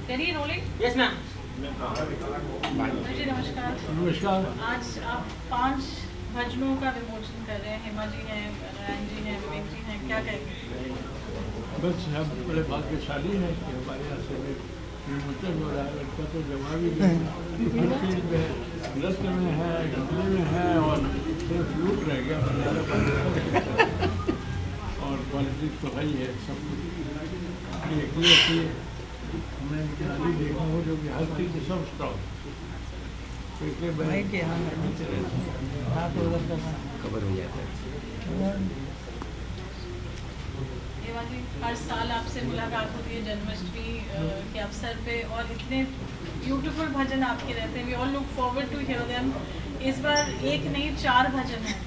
करिए rolling. Yes ma'am. जी नमस्कार। नमस्कार। आज आप 5 भजनों का विमोचन कर रहे हैं। हेमा जी हैं, नारायण जी हैं, विवेक जी हैं, क्या कहेंगे? बस हम बड़े भाग्यशाली हैं कि हमारे यहाँ से विमोचन हो रहा है। लड़का तो जवाब ही नहीं, हर चीज़ में नृत्य में है, गीतने में है, और सिर्फ फ्लूट रह गया और पॉलिटिक्स तो है ही है सब कुछ। एक हमने निगरानी देखा हो जो कि हर चीज़ में सब स्ट्रॉन्ग खबर हो जाता है। हेमा जी, हर साल आपसे मुलाकात होती है जन्माष्टमी के अवसर पे और इतने ब्यूटीफुल भजन आपके रहते हैं। We all look forward to hear them. इस बार एक नहीं 4 भजन हैं।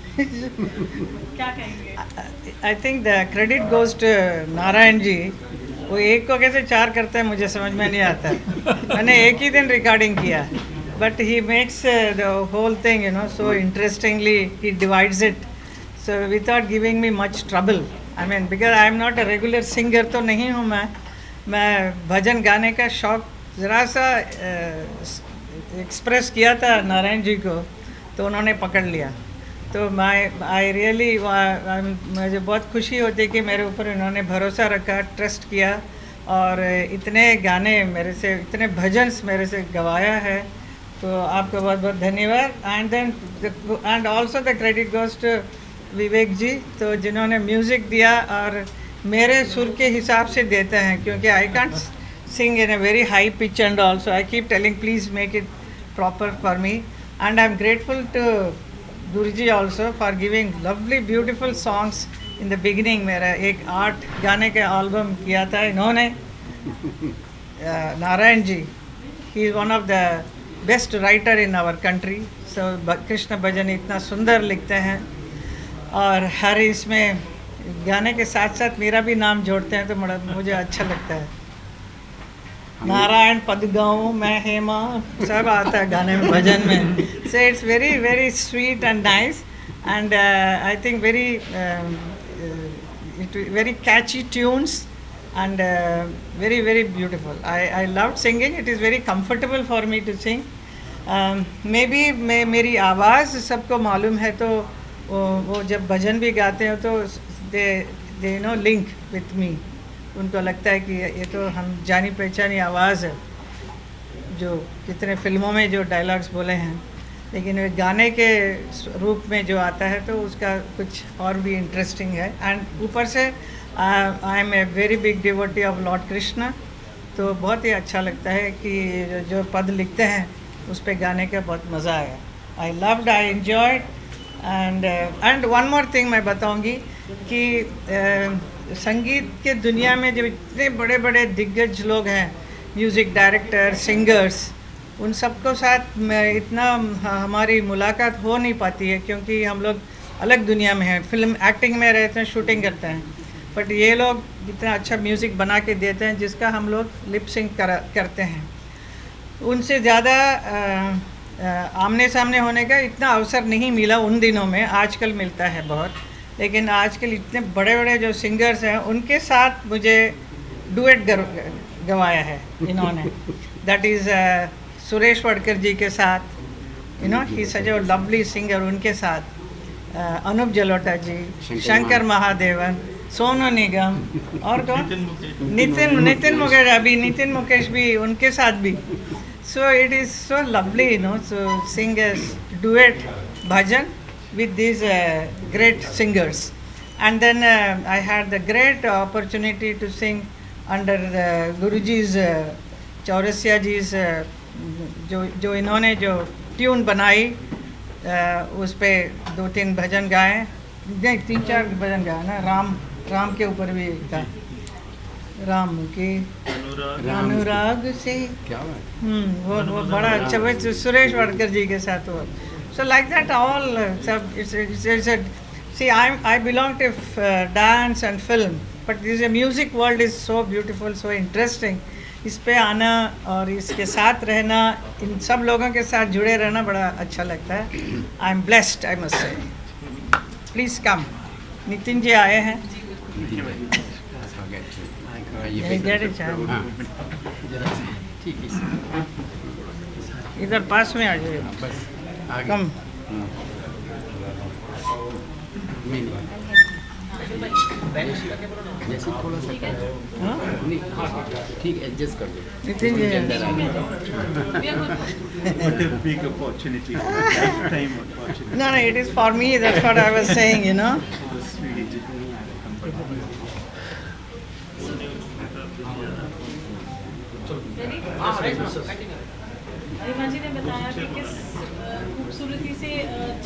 क्या कहेंगे? I think the credit goes to Narayan ji. वो एक को कैसे 4 करते हैं मुझे समझ में नहीं आता। मैंने एक ही दिन रिकॉर्डिंग किया, but he makes the whole thing so interestingly he divides it, so without giving me much trouble. I mean because I am not a regular singer तो नहीं हूँ मैं भजन गाने का शौक़ ज़रा सा एक्सप्रेस किया था नारायण जी को, तो उन्होंने पकड़ लिया। तो आई रियली मुझे बहुत खुशी होती है कि मेरे ऊपर इन्होंने भरोसा रखा, ट्रस्ट किया, और इतने गाने मेरे से, इतने भजन मेरे से गवाया है। तो आपका बहुत बहुत धन्यवाद। And then and also the credit goes to Vivek ji, तो जिन्होंने म्यूज़िक दिया और मेरे सुर के हिसाब से देते हैं, क्योंकि I can't sing in a very high pitch, and also I keep telling please make it proper for me. And I am grateful to Guruji also for giving lovely beautiful songs in the beginning। मेरा एक 8 गाने के album किया था इन्होंने। Narayan ji, he is one of the best writer in our country। so Krishna भजन इतना सुंदर लिखते हैं, और हर इसमें गाने के साथ साथ मेरा भी नाम जोड़ते हैं, तो मुझे अच्छा लगता है। नारायण पद गाऊँ मैं हेमा, सब आता है गाने में, भजन में। So it's very very sweet and nice, and I think very catchy tunes, and very very beautiful. I loved singing. It is very comfortable for me to sing. Maybe मेरी आवाज़ सबको मालूम है, तो वो जब भजन भी गाते हैं तो they link with me। उनको लगता है कि ये तो हम जानी पहचानी आवाज़ है, जो कितने फिल्मों में जो डायलॉग्स बोले हैं, लेकिन वे गाने के रूप में जो आता है तो उसका कुछ और भी इंटरेस्टिंग है। एंड ऊपर से I am a very big devotee of Lord Krishna, तो बहुत ही अच्छा लगता है कि जो पद लिखते हैं उस पर गाने का बहुत मज़ा आया। I loved, I enjoyed. And one more thing मैं बताऊंगी कि संगीत के दुनिया में जो इतने बड़े बड़े दिग्गज लोग हैं, म्यूज़िक डायरेक्टर, सिंगर्स, उन सबको साथ में इतना हमारी मुलाकात हो नहीं पाती है, क्योंकि हम लोग अलग दुनिया में हैं, फिल्म एक्टिंग में रहते हैं, शूटिंग करते हैं। बट ये लोग इतना अच्छा म्यूज़िक बना के देते हैं जिसका हम लोग लिप सिंक करते हैं। उनसे ज़्यादा आमने सामने होने का इतना अवसर नहीं मिला उन दिनों में, आजकल मिलता है बहुत। लेकिन आजकल इतने बड़े बड़े जो सिंगर्स हैं उनके साथ मुझे डुएट गवाया है इन्होंने। दैट इज़ सुरेश वाडकर जी के साथ, ही सच ए लवली सिंगर, उनके साथ अनूप जलोटा जी, शंकर महादेवन, सोनू निगम, और कौन, नितिन मुकेश, अभी नितिन मुकेश भी, उनके साथ भी। So it is so lovely so singers duet bhajan with these great singers. And then I had the great opportunity to sing under Guruji's Chaurasia ji's जो इन्होंने जो ट्यून बनाई, उस पर 2-3 भजन गाए, नहीं 3-4 भजन गाए ना। राम के ऊपर भी था, राम के अनुराग से, क्या बात। वो बड़ा अच्छा, वो सुरेश वाडकर जी के साथ हुआ। सो लाइक दैट ऑल सब see I belong to dance and film, but this music world is so beautiful, so interesting. इस पे आना और इसके साथ रहना, इन सब लोगों के साथ जुड़े रहना बड़ा अच्छा लगता है। I am blessed, I must say. Please come. Nitin ji आए हैं। ये हाँ। ठीक है इधर पास में आ जाइए। बस आगे कम नहीं जैसे थोड़ा सा हाँ? नहीं ठीक एडजस्ट कर दो नितिन जी अंदर आ गए। What a big opportunity, lifetime opportunity. No, it is for me. That's what I was saying, you know. So sweet. Rima जी ने बताया कि किस खूबसूरती से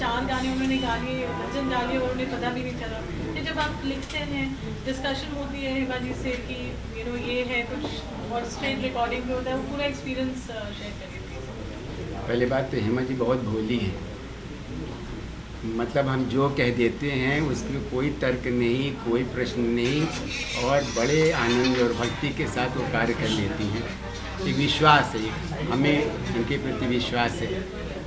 4 गाने उन्होंने गा लिए, भजन गा लिए और उन्हें पता भी नहीं चला। कि जब आप लिखते हैं, डिस्कशन होती है हिमा जी से कि ये है कुछ और स्ट्रेट रिकॉर्डिंग में होता है, वो पूरा एक्सपीरियंस शेयर करिए। पहले बात तो हेमा जी बहुत भोली है, मतलब हम जो कह देते हैं उसमें कोई तर्क नहीं, कोई प्रश्न नहीं, और बड़े आनंद और भक्ति के साथ वो कार्य कर लेती हैं। एक विश्वास है, हमें इनके प्रति विश्वास है,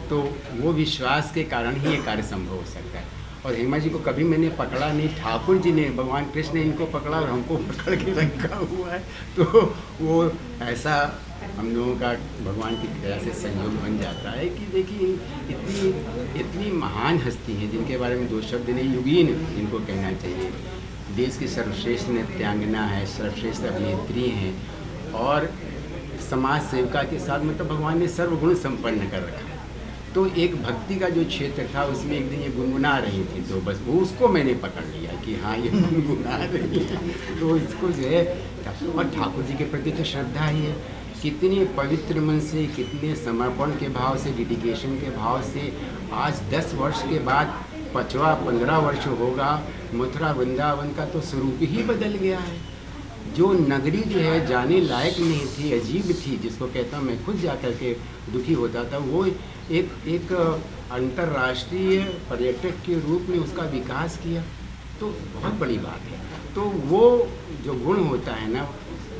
तो वो विश्वास के कारण ही ये कार्य संभव हो सकता है। और हेमा जी को कभी मैंने पकड़ा नहीं, ठाकुर जी ने, भगवान कृष्ण ने इनको पकड़ा और हमको पकड़ के रखा हुआ है, तो वो ऐसा हम लोगों का भगवान की दया से संयोग बन जाता है कि देखिए इतनी महान हस्ती हैं जिनके बारे में 2 शब्द नहीं, युगीन इनको कहना चाहिए। देश की सर्वश्रेष्ठ नृत्यांगना है, सर्वश्रेष्ठ अभिनेत्री हैं, और समाज सेविका के साथ मतलब भगवान ने सर्वगुण संपन्न कर रखा। तो एक भक्ति का जो क्षेत्र था उसमें एक दिन ये गुनगुना रही थी, तो बस वो उसको मैंने पकड़ लिया कि हाँ ये गुनगुना रही है, तो इसको जो है। और ठाकुर जी के प्रति तो श्रद्धा ही है, कितने पवित्र मन से, कितने समर्पण के भाव से, डेडिकेशन के भाव से। आज 10 वर्ष के बाद 15 वर्ष होगा, मथुरा वृंदावन का तो स्वरूप ही बदल गया है। जो नगरी जो है जाने लायक नहीं थी, अजीब थी, जिसको कहता हूँ मैं खुद जा कर के दुखी होता था, वो एक अंतर्राष्ट्रीय पर्यटक के रूप में उसका विकास किया, तो बहुत बड़ी बात है। तो वो जो गुण होता है ना,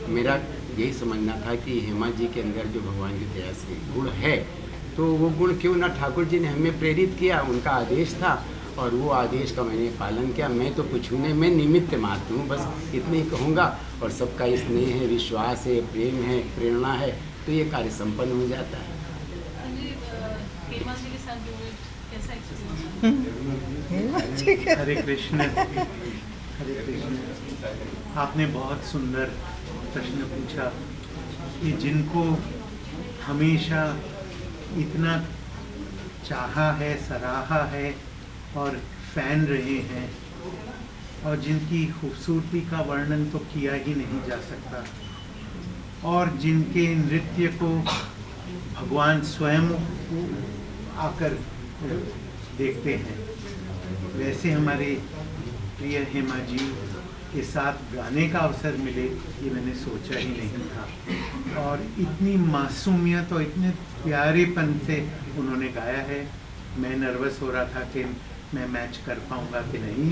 मेरा यही समझना था कि हेमा जी के अंदर जो भगवान की दया से गुण है, तो वो गुण क्यों ना ठाकुर जी ने हमें प्रेरित किया, उनका आदेश था और वो आदेश का मैंने पालन किया। मैं तो कुछ नहीं, मैं निमित्त मात्र हूँ, बस इतने ही कहूँगा। और सबका स्नेह है, विश्वास है, प्रेम है, प्रेरणा है, तो ये कार्य संपन्न हो जाता है। हेमा जी के साथ कैसा एक्सपीरियंस? हरे कृष्ण, हरे कृष्ण। आपने बहुत सुंदर प्रश्न पूछा कि जिनको हमेशा इतना चाहा है, सराहा है और फैन रहे हैं, और जिनकी खूबसूरती का वर्णन तो किया ही नहीं जा सकता, और जिनके नृत्य को भगवान स्वयं आकर देखते हैं। वैसे हमारे प्रिय हेमा जी के साथ गाने का अवसर मिले, ये मैंने सोचा ही नहीं था। और इतनी मासूमियत और इतने प्यारेपन से उन्होंने गाया है। मैं नर्वस हो रहा था कि मैं मैच कर पाऊंगा कि नहीं,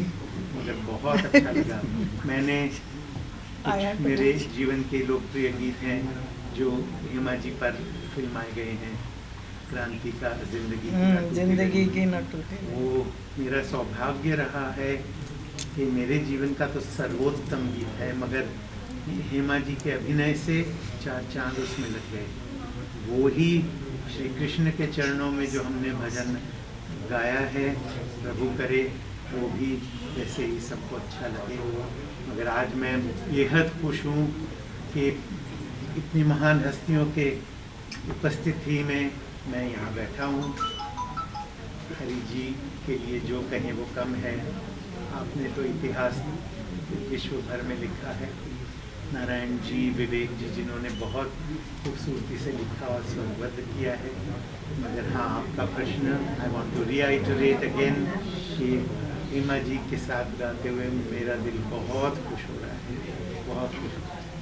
मुझे बहुत अच्छा लगा। मैंने मेरे जीवन के लोकप्रिय गीत हैं जो हेमा जी पर फिल्माए गए हैं, क्रांति का जिंदगी की न टूटे, वो मेरा सौभाग्य रहा है कि मेरे जीवन का तो सर्वोत्तम गीत है, मगर हेमा जी के अभिनय से 4 चांद उसमें लग गए। वो ही श्री कृष्ण के चरणों में जो हमने भजन गाया है, प्रभु करे वो भी वैसे ही सबको अच्छा लगे। मगर आज मैं बेहद खुश हूँ कि इतनी महान हस्तियों के उपस्थिति में मैं यहाँ बैठा हूँ। हरि जी के लिए जो कहें वो कम है। आपने तो इतिहास विश्व भर में लिखा है। नारायण जी, विवेक जी, जिन्होंने बहुत खूबसूरती से लिखा और स्वरबद्ध किया है। मगर हाँ, आपका प्रश्न I want to reiterate again कि हेमा जी के साथ गाते हुए मेरा दिल बहुत खुश हो रहा है, बहुत खुश।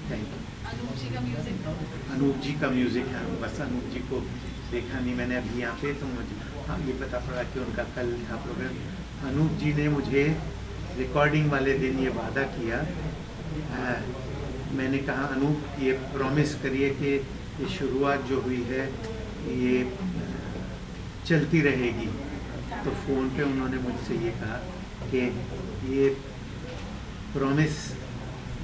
Thank you. अनूप जी का म्यूज़िक है, बस अनूप जी को देखा नहीं मैंने अभी यहाँ पे, तो मुझे हाँ ये पता पड़ा कि उनका कल था प्रोग्राम। अनूप जी ने मुझे रिकॉर्डिंग वाले दिन ये वादा किया, मैंने कहा अनूप ये प्रॉमिस करिए कि ये शुरुआत जो हुई है ये चलती रहेगी। तो फ़ोन पे उन्होंने मुझसे ये कहा कि ये प्रॉमिस,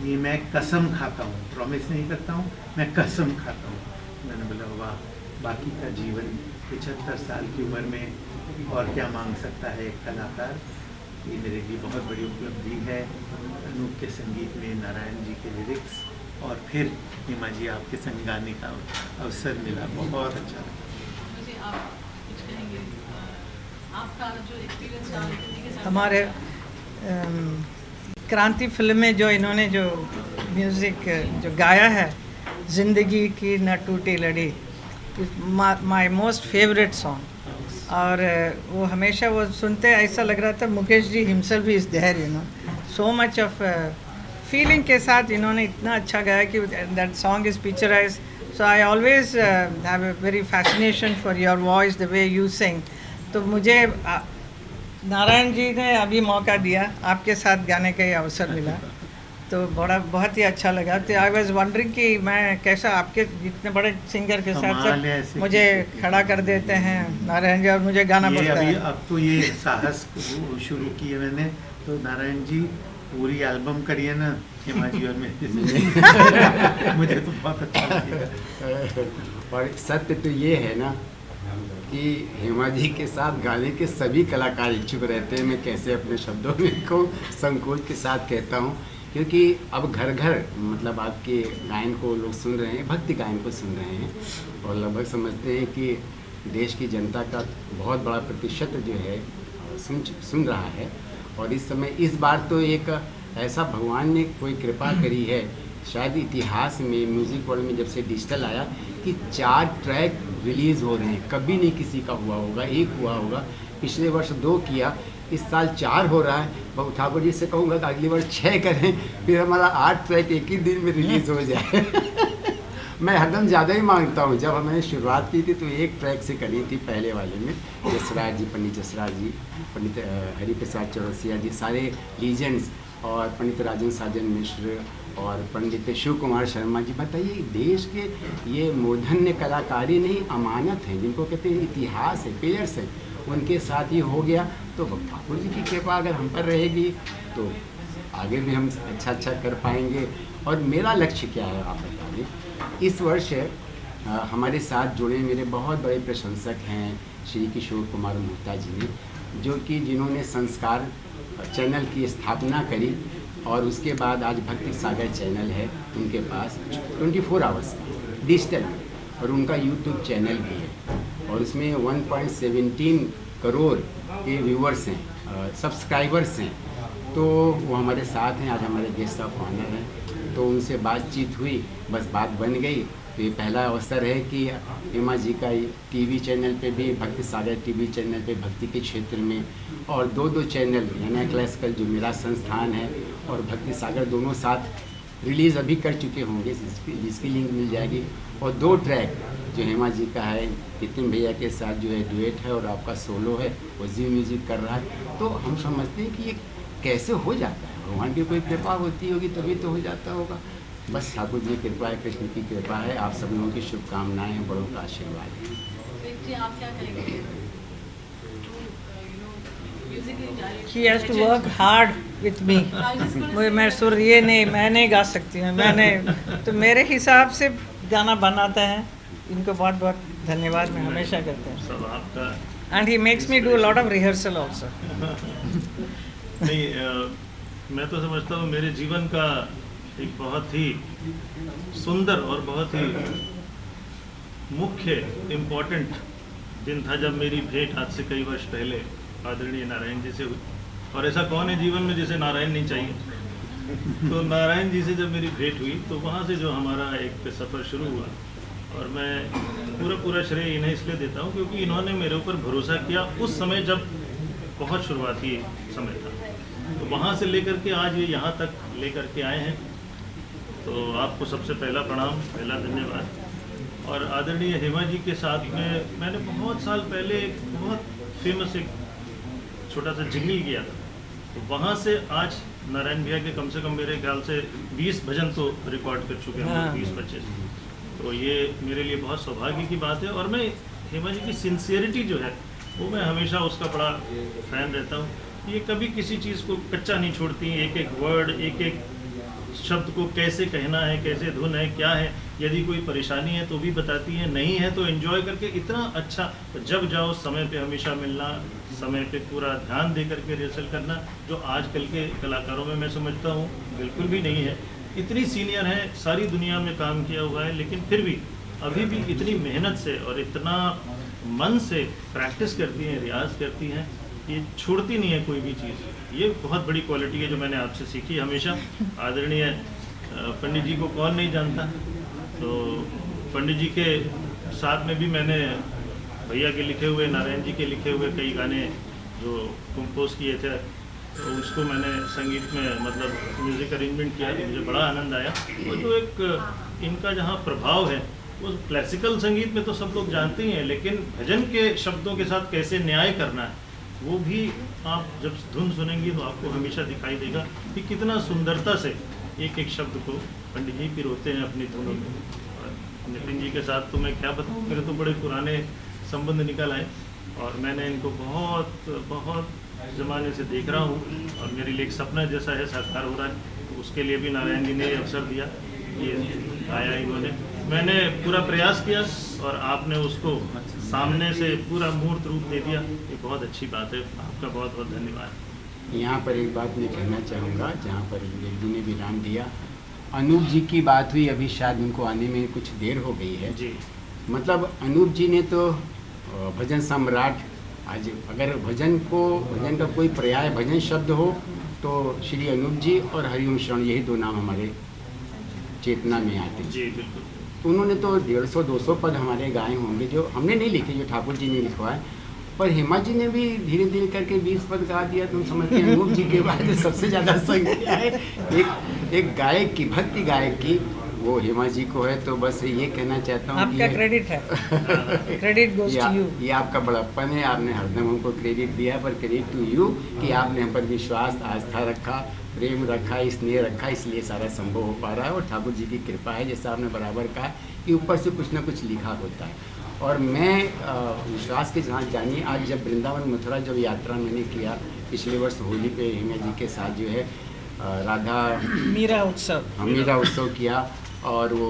ये मैं कसम खाता हूँ, प्रॉमिस नहीं करता हूँ, मैं कसम खाता हूँ मैंने बोला वाह, बाकी का जीवन 75 साल की उम्र में और क्या मांग सकता है एक कलाकार। ये मेरे लिए बहुत बड़ी उपलब्धि है। अनूप के संगीत में नारायण जी के लिरिक्स और फिर हेमा जी आपके संग गाने का अवसर मिला, बहुत अच्छा लगा। मुझे आप कुछ कहेंगे, आपका जो एक्सपीरियंस रहा हिंदी के साथ? हमारे क्रांति फिल्म में जो इन्होंने जो म्यूज़िक जो गाया है, ज़िंदगी की न टूटी लड़ी, माय मोस्ट फेवरेट सॉन्ग। और वो हमेशा वो सुनते ऐसा लग रहा था Mukesh ji himself is there, you know, so much of feeling के साथ इन्होंने इतना अच्छा गाया कि that song is picturised. So I always have a very fascination for your voice, the way you sing. तो मुझे नारायण जी ने अभी मौका दिया, आपके साथ गाने का अवसर मिला, तो बहुत ही अच्छा लगा। तो आई वाज वंडरिंग कि मैं कैसा आपके जितने बड़े सिंगर के साथ साथ मुझे खड़ा कर देते हैं नारायण जी, और मुझे गाना पड़ता है। अब तो ये साहस शुरू किए मैंने, तो नारायण जी पूरी एल्बम करिए ना हेमा जी और मैं मुझे तो बहुत अच्छा लगेगा। और सत्य तो ये है ना कि हेमा जी के साथ गाने के सभी कलाकार इच्छुक रहते हैं। मैं कैसे अपने शब्दों में को संकोच के साथ कहता हूँ, क्योंकि अब घर घर मतलब आपके गायन को लोग सुन रहे हैं, भक्ति गायन को सुन रहे हैं, और लगभग समझते हैं कि देश की जनता का बहुत बड़ा प्रतिशत जो है सुन रहा है। और इस समय इस बार तो एक ऐसा भगवान ने कोई कृपा करी है, शायद इतिहास में म्यूज़िक वर्ल्ड में जब से डिजिटल आया, कि 4 ट्रैक रिलीज़ हो रहे हैं। कभी नहीं किसी का हुआ होगा, एक हुआ होगा, पिछले वर्ष 2 किया, इस साल 4 हो रहा है। बहुत ठाकुर जी से कहूँगा कि अगली वर्ष 6 करें, फिर हमारा 8 ट्रैक एक ही दिन में रिलीज़ हो जाए। मैं हरदम ज़्यादा ही मांगता हूँ। जब हमने शुरुआत की थी तो 1 ट्रैक से करी थी पहले वाले में। जसराज जी, पंडित जसराज जी, पंडित हरिप्रसाद चौरसिया जी, सारे लीजेंड्स, और पंडित राजन साजन मिश्र और पंडित शिव कुमार शर्मा जी। बताइए, देश के ये मूर्धन्य कलाकारी नहीं, अमानत हैं, जिनको कहते हैं इतिहास है, पेयर्स है, उनके साथ ये हो गया। तो ठाकुर जी की कृपा अगर हम पर रहेगी तो आगे भी हम अच्छा कर पाएंगे। और मेरा लक्ष्य क्या है आप बता दें। इस वर्ष हमारे साथ जुड़े मेरे बहुत बड़े प्रशंसक हैं श्री किशोर कुमार मोहता जी ने, जो कि जिन्होंने संस्कार चैनल की स्थापना करी, और उसके बाद आज भक्ति सागर चैनल है उनके पास 24 आवर्स का डिजिटल, और उनका यूट्यूब चैनल भी है, और उसमें 1.17 करोड़ के व्यूअर्स हैं, सब्सक्राइबर्स हैं। तो वो हमारे साथ हैं, आज हमारे गेस्ट ऑफ ऑनर हैं। तो उनसे बातचीत हुई, बस बात बन गई। तो ये पहला अवसर है कि हेमा जी का टीवी चैनल पे भी, भक्ति सागर टीवी चैनल पे भक्ति के क्षेत्र में, और 2 चैनल यानी क्लासिकल जो मेरा संस्थान है और भक्ति सागर, दोनों साथ रिलीज़ अभी कर चुके होंगे, जिसकी लिंक मिल जाएगी। और 2 ट्रैक जो हेमा जी का है, नितिन भैया के साथ जो है डुएट है, और आपका सोलो है, वो जी म्यूज़िक कर रहा है। तो हम समझते हैं कि ये कैसे हो जाता है, भगवान की कोई कृपा होती होगी तभी तो हो जाता होगा। बस ठाकुर जी की कृपा है, कृष्ण की कृपा है, आप सब लोगों की शुभकामनाएं हैं, बड़ों का आशीर्वाद है। आप क्या करेंगे? He has to work hard with me. मैं सुर ये नहीं, मैं नहीं गा सकती हूँ, मैंने तो मेरे हिसाब से गाना बनाते हैं। इनको बहुत बहुत धन्यवाद मैं हमेशा करता हूँ। सब आपका। And he makes me do a lot of rehearsal also. नहीं, मैं तो समझता हूँ मेरे जीवन का एक बहुत ही सुंदर और बहुत ही मुख्य इम्पोर्टेंट दिन था जब मेरी भेंट आज से कई वर्ष पहले आदरणीय नारायण जी से हुई। और ऐसा कौन है जीवन में जिसे नारायण नहीं चाहिए। तो नारायण जी से जब मेरी भेंट हुई तो वहाँ से जो हमारा एक सफ़र शुरू हुआ, और मैं पूरा श्रेय इन्हें इसलिए देता हूँ क्योंकि इन्होंने मेरे ऊपर भरोसा किया उस समय जब बहुत शुरुआती समय था। तो वहाँ से लेकर के आज ये यहाँ तक लेकर के आए हैं। तो आपको सबसे पहला प्रणाम, पहला धन्यवाद। और आदरणीय हेमा जी के साथ में मैंने बहुत साल पहले एक बहुत फेमस एक छोटा सा जिंगल किया था। तो वहाँ से आज नारायण भैया के कम से कम मेरे ख्याल से 20 भजन तो रिकॉर्ड कर चुके हैं, 20-25। तो ये मेरे लिए बहुत सौभाग्य की बात है। और मैं हेमा जी की सिंसियरिटी जो है वो मैं हमेशा उसका बड़ा फ़ैन रहता हूँ। ये कभी किसी चीज़ को कच्चा नहीं छोड़ती, एक एक वर्ड, एक एक शब्द को कैसे कहना है, कैसे धुन है, क्या है, यदि कोई परेशानी है तो भी बताती हैं, नहीं है तो एंजॉय करके इतना अच्छा। तो जब जाओ समय पे हमेशा मिलना, समय पे पूरा ध्यान दे करके रिहर्सल करना, जो आजकल के कलाकारों में मैं समझता हूँ बिल्कुल भी नहीं है। इतनी सीनियर हैं, सारी दुनिया में काम किया हुआ है, लेकिन फिर भी अभी भी इतनी मेहनत से और इतना मन से प्रैक्टिस करती हैं, रियाज करती हैं, ये छोड़ती नहीं है कोई भी चीज़। ये बहुत बड़ी क्वालिटी है जो मैंने आपसे सीखी हमेशा। आदरणीय पंडित जी को कौन नहीं जानता, तो पंडित जी के साथ में भी मैंने भैया के लिखे हुए, नारायण जी के लिखे हुए कई गाने जो कंपोज किए थे, तो उसको मैंने संगीत में मतलब म्यूज़िक अरेंजमेंट किया, तो मुझे बड़ा आनंद आया। और जो एक इनका जहाँ प्रभाव है वो क्लासिकल संगीत में तो सब लोग जानते ही हैं, लेकिन भजन के शब्दों के साथ कैसे न्याय करना है वो भी आप जब धुन सुनेंगी तो आपको हमेशा दिखाई देगा कि कितना सुंदरता से एक एक शब्द को पंडित जी पिरोते हैं अपनी धुनों में। और नितिन जी के साथ तो मैं क्या बताऊँ, मेरे तो बड़े पुराने संबंध निकल आए और मैंने इनको बहुत बहुत ज़माने से देख रहा हूँ और मेरे लिए एक सपना जैसा है साकार हो रहा है। तो उसके लिए भी नारायण जी ने अवसर दिया, ये आया इन्होंने, मैंने पूरा प्रयास किया और आपने उसको सामने से पूरा मूर्त रूप दे दिया। ये बहुत अच्छी बात है, आपका बहुत बहुत धन्यवाद। यहाँ पर एक बात मैं कहना चाहूँगा, जहाँ पर विवेक जी ने विराम दिया, अनूप जी की बात हुई, अभी शायद उनको आने में कुछ देर हो गई है जी। मतलब अनूप जी ने तो भजन सम्राट, आज अगर भजन का कोई पर्याय भजन शब्द हो तो श्री अनूप जी और हरिओम शरण, यही दो नाम हमारे चेतना में आते हैं। जी बिल्कुल। तो उन्होंने तो 150-200 पद हमारे गाए होंगे, जो हमने नहीं लिखे, जो ठाकुर जी ने लिखवाए। पर हेमा जी ने भी धीरे धीरे करके 20 पद गा दिया। तुम समझते हैं अनूप जी के बाद सबसे ज़्यादा संख्या है एक गायक की, भक्ति गायक की, वो हेमा जी को है। तो बस ये कहना चाहता हूँ आपका क्रेडिट है, क्रेडिट गोज टू यू। ये आपका बड़प्पन है, आपने हरदम हमको क्रेडिट दिया, पर क्रेडिट टू यू कि आपने हम पर विश्वास, आस्था रखा, प्रेम रखा, स्नेह रखा, इसलिए सारा संभव हो पा रहा है। और ठाकुर जी की कृपा है, जैसा आपने बराबर कहा कि ऊपर से कुछ ना कुछ लिखा होता है। और मैं विश्वास के जहाँ जानिए, आज जब वृंदावन मथुरा जब यात्रा मैंने किया पिछले वर्ष होली पे हेमा जी के साथ जो है राधा मीरा उत्सव, मीरा उत्सव किया, और वो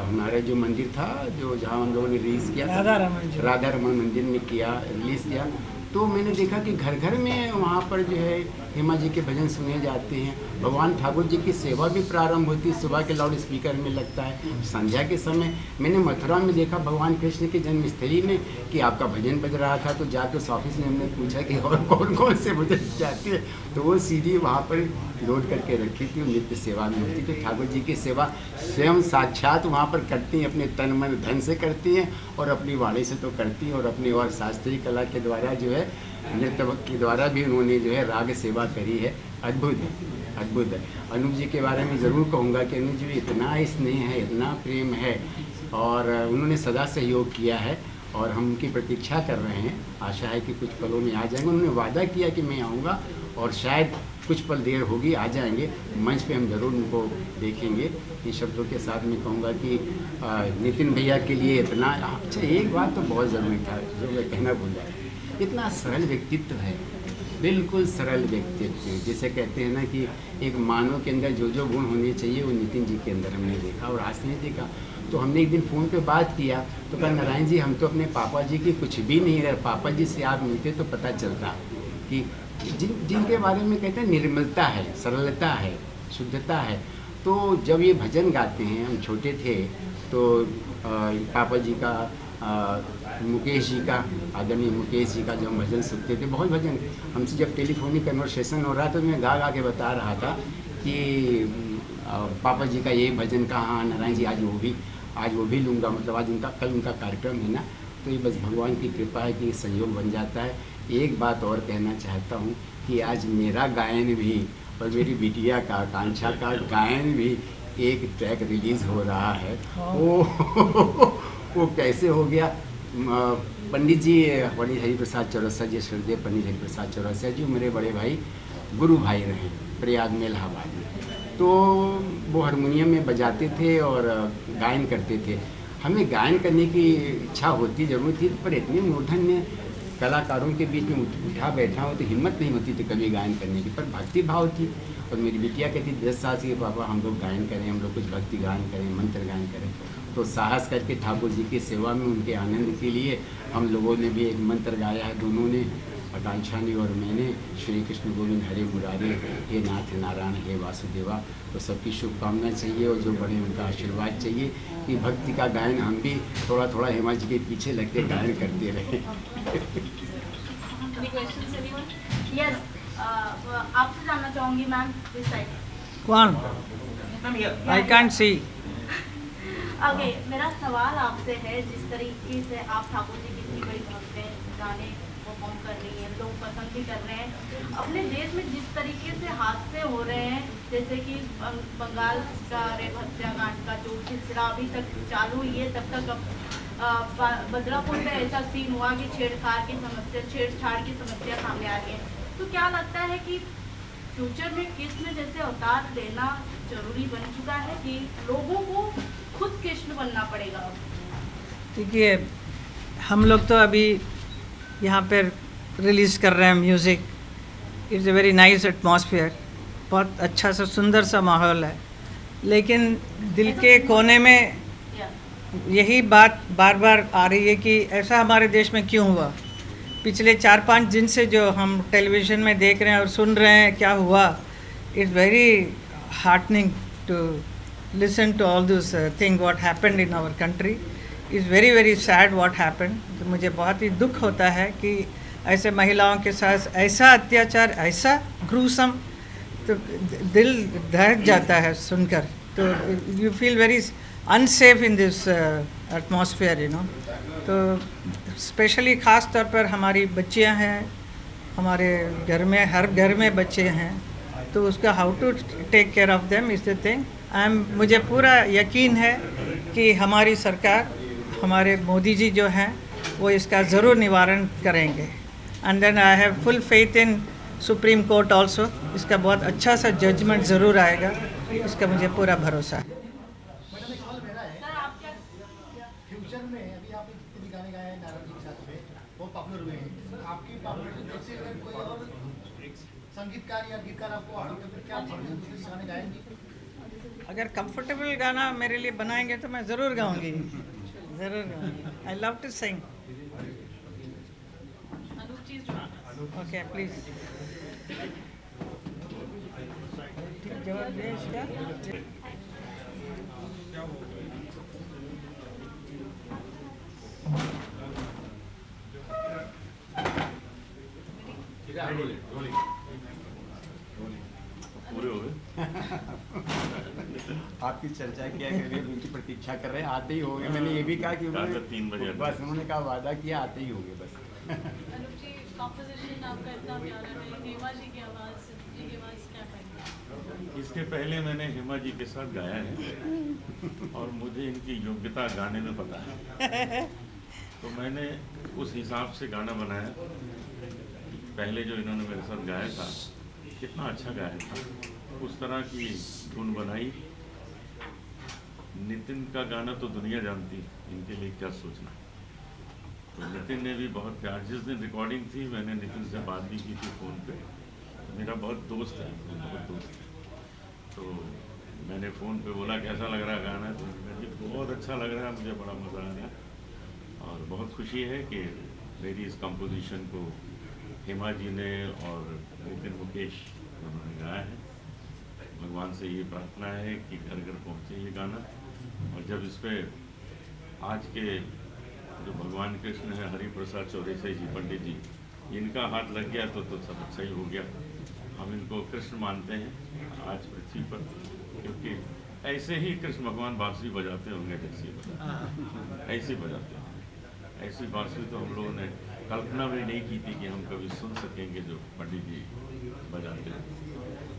हमारा जो मंदिर था जो जहाँ हम लोगों ने रिलीज़ किया, राधा रमन मंदिर में किया, रिलीज़ किया, तो मैंने देखा कि घर घर में वहाँ पर जो है हेमा जी के भजन सुने जाते हैं। भगवान ठाकुर जी की सेवा भी प्रारंभ होती है, सुबह के लाउड स्पीकर में लगता है। संध्या के समय मैंने मथुरा में देखा भगवान कृष्ण की जन्मस्थली में कि आपका भजन बज रहा था, तो जाकर उस ऑफिस में हमने पूछा कि और कौन कौन से भजन जाते हैं, तो वो सीडी वहाँ पर लोड करके रखी थी, नित्य सेवा में होती। तो ठाकुर जी की सेवा स्वयं साक्षात वहाँ पर करती हैं, अपने तन मन धन से करती हैं और अपनी वाणी से तो करती हैं, और अपनी और शास्त्रीय कला के द्वारा जो है नृत्य के द्वारा भी उन्होंने जो है राग सेवा करी है। अद्भुत है, अद्भुत है। अनूप जी के बारे में ज़रूर कहूँगा कि अनूप जी में इतना स्नेह है, इतना प्रेम है, और उन्होंने सदा सहयोग किया है, और हम उनकी प्रतीक्षा कर रहे हैं। आशा है कि कुछ पलों में आ जाएंगे। उन्होंने वादा किया कि मैं आऊँगा, और शायद कुछ पल देर होगी, आ जाएंगे मंच पे, हम ज़रूर उनको देखेंगे। इन शब्दों के साथ मैं कहूँगा कि नितिन भैया के लिए इतना। अच्छा, एक बात तो बहुत ज़रूरी था जो मैं कहना भूल गया, इतना सरल व्यक्तित्व है, बिल्कुल सरल व्यक्तित्व, जिसे कहते हैं ना कि एक मानव के अंदर जो जो गुण होने चाहिए वो नितिन जी के अंदर हमने देखा और आज नहीं देखा। तो हमने एक दिन फ़ोन पे बात किया तो कहा, नारायण जी हम तो अपने पापा जी की कुछ भी नहीं रहे, पापा जी से आप मिलते तो पता चलता कि जिनके बारे में कहते हैं निर्मलता है, सरलता है, शुद्धता है। तो जब ये भजन गाते हैं, हम छोटे थे तो पापा जी का, मुकेश जी का, आदरणीय मुकेश जी का जब हम भजन सुनते थे, बहुत भजन हमसे जब टेलीफोनिक कन्वर्सेशन हो रहा था तो मैं गा गा के बता रहा था कि पापा जी का ये भजन का, हाँ नारायण जी आज वो भी लूँगा, मतलब आज उनका, कल उनका कार्यक्रम है ना। तो ये बस भगवान की कृपा है कि संयोग बन जाता है। एक बात और कहना चाहता हूँ कि आज मेरा गायन भी और मेरी बिटिया का, आकांक्षा का गायन भी एक ट्रैक रिलीज़ हो रहा है। वो कैसे हो गया? पंडित हरिप्रसाद चौरसिया जी, श्रद्धेय पंडित हरिप्रसाद चौरसिया जी मेरे बड़े भाई, गुरु भाई रहे प्रयाग में, इलाहाबाद में। तो वो हारमोनियम में बजाते थे और गायन करते थे। हमें गायन करने की इच्छा होती ज़रूर थी, पर इतने मूर्धन्य कलाकारों के बीच में उठा बैठा हो तो हिम्मत नहीं होती थी कभी गायन करने की, पर भक्ति भाव थी। और मेरी बिटिया कहती 10 साल से पापा हम लोग गायन करें, हम लोग कुछ भक्ति गायन करें, मंत्र गायन करें। तो साहस करके ठाकुर जी की सेवा में उनके आनंद के लिए हम लोगों ने भी एक मंत्र गाया है, दोनों ने, आकांक्षा ने और मैंने, श्री कृष्ण गोविंद हरे मुरारे, हे नाथ नारायण हे वासुदेवा। तो सबकी शुभकामनाएं चाहिए और जो बड़े उनका आशीर्वाद चाहिए कि भक्ति का गायन हम भी थोड़ा थोड़ा हेमा जी के पीछे लग के गायन करते रहे। Yes, आपसे जानना चाहूँगी मैम दिस साइड। कौन? I can't C. ओके, मेरा सवाल आपसे है, जिस तरीके से आप ठाकुर जी की इतनी बड़ी भक्त हैं, गाने परफॉर्म कर रही हैं, लोग पसंद भी कर रहे हैं, अपने देश में जिस तरीके से हादसे हो रहे हैं, जैसे कि बंगाल का रेप हत्याकांड का जो सिलसिला अभी तक चालू हुई है, तब तक बदलापुर में ऐसा सीन हुआ कि छेड़छाड़ की समस्या सामने आ रही है। तो क्या लगता है कि फ्यूचर में कृष्ण जैसे अवतार लेना जरूरी बन चुका है कि लोगों को खुद कृष्ण बनना पड़ेगा? देखिए, हम लोग तो अभी यहाँ पर रिलीज़ कर रहे हैं music. It's a very nice atmosphere, बहुत अच्छा सा सुंदर सा माहौल है, लेकिन दिल के कोने में यही बात बार बार आ रही है कि ऐसा हमारे देश में क्यों हुआ। पिछले 4-5 दिन से जो हम टेलीविज़न में देख रहे हैं और सुन रहे हैं क्या हुआ, it's very heartening to listen to all this thing what happened in our country. Is very very sad what happened. तो मुझे बहुत ही दुख होता है कि ऐसे महिलाओं के साथ ऐसा अत्याचार, ऐसा ग्रूसम, तो दिल दहक जाता है सुनकर। तो you feel very unsafe in this atmosphere, you know. तो स्पेशली ख़ास तौर पर हमारी बच्चियां हैं, हमारे घर में, हर घर में बच्चे हैं, तो उसका how to take care of them is the thing. मुझे पूरा यकीन है कि हमारी सरकार, हमारे मोदी जी जो हैं, वो इसका ज़रूर निवारण करेंगे। And then I have full faith in Supreme Court also. इसका बहुत अच्छा सा जजमेंट ज़रूर आएगा, इसका मुझे पूरा भरोसा है। फ्यूचर में अभी आप जितने भी गाने गाए हैं नारद जी के साथ में, बहुत पॉपुलर हुए हैं, आपकी पॉपुलरिटी जैसे अगर कोई और संगीतकार या गीतकार आपको ऑर्डर करते क्या चीज़ें दूसरे गाने गाएंगे? अगर कंफर्टेबल गाना मेरे लिए बनाएंगे तो मैं ज़रूर गाऊंगी, ज़रूर गाऊंगी। I love to sing. Okay please जवाब दे इसका। पूरे हो गए। आपकी चर्चा किया कर रहे हैं, उनकी प्रतीक्षा कर रहे हैं, आते ही होंगे। मैंने ये भी कहा कि उन्होंने 3 बजे बस उन्होंने कहा वादा किया, आते ही होंगे बस। अनूप जी, कॉम्पोजिशन आपका इतना प्यारा है, हेमा जी की आवाज़, सिद्धू जी की आवाज़, क्या कहेंगे? इसके पहले मैंने हेमा जी के साथ गाया है और मुझे इनकी योग्यता गाने में पता है, तो मैंने उस हिसाब से गाना बनाया। पहले जो इन्होंने मेरे साथ गाया था, कितना अच्छा गाया था, उस तरह की धुन बनाई। नितिन का गाना तो दुनिया जानती, इनके लिए क्या सोचना। तो नितिन ने भी बहुत प्यार, जिस दिन रिकॉर्डिंग थी मैंने नितिन से बात भी की थी फ़ोन पे। तो मेरा बहुत दोस्त है, बहुत दोस्त है। तो मैंने फ़ोन पे बोला कैसा लग रहा है गाना, तो मुझे बहुत अच्छा लग रहा है, मुझे बड़ा मज़ा आ रहा है और बहुत खुशी है कि मेरी इस कंपोजिशन को हेमा जी ने और नितिन मुकेश उन्होंने गाया है। भगवान से ये प्रार्थना है कि घर घर पहुँचे ये गाना, और जब इस पर आज के जो भगवान कृष्ण है, हरि प्रसाद चौरसिया जी पंडित जी, इनका हाथ लग गया तो सब अच्छा ही हो गया। हम इनको कृष्ण मानते हैं आज पृथ्वी पर, क्योंकि ऐसे ही कृष्ण भगवान बांसुरी बजाते होंगे, जैसे ऐसे बजाते होंगे। ऐसी बांसुरी तो हम लोगों ने कल्पना भी नहीं की थी कि हम कभी सुन सकेंगे जो पंडित जी बजाते हैं।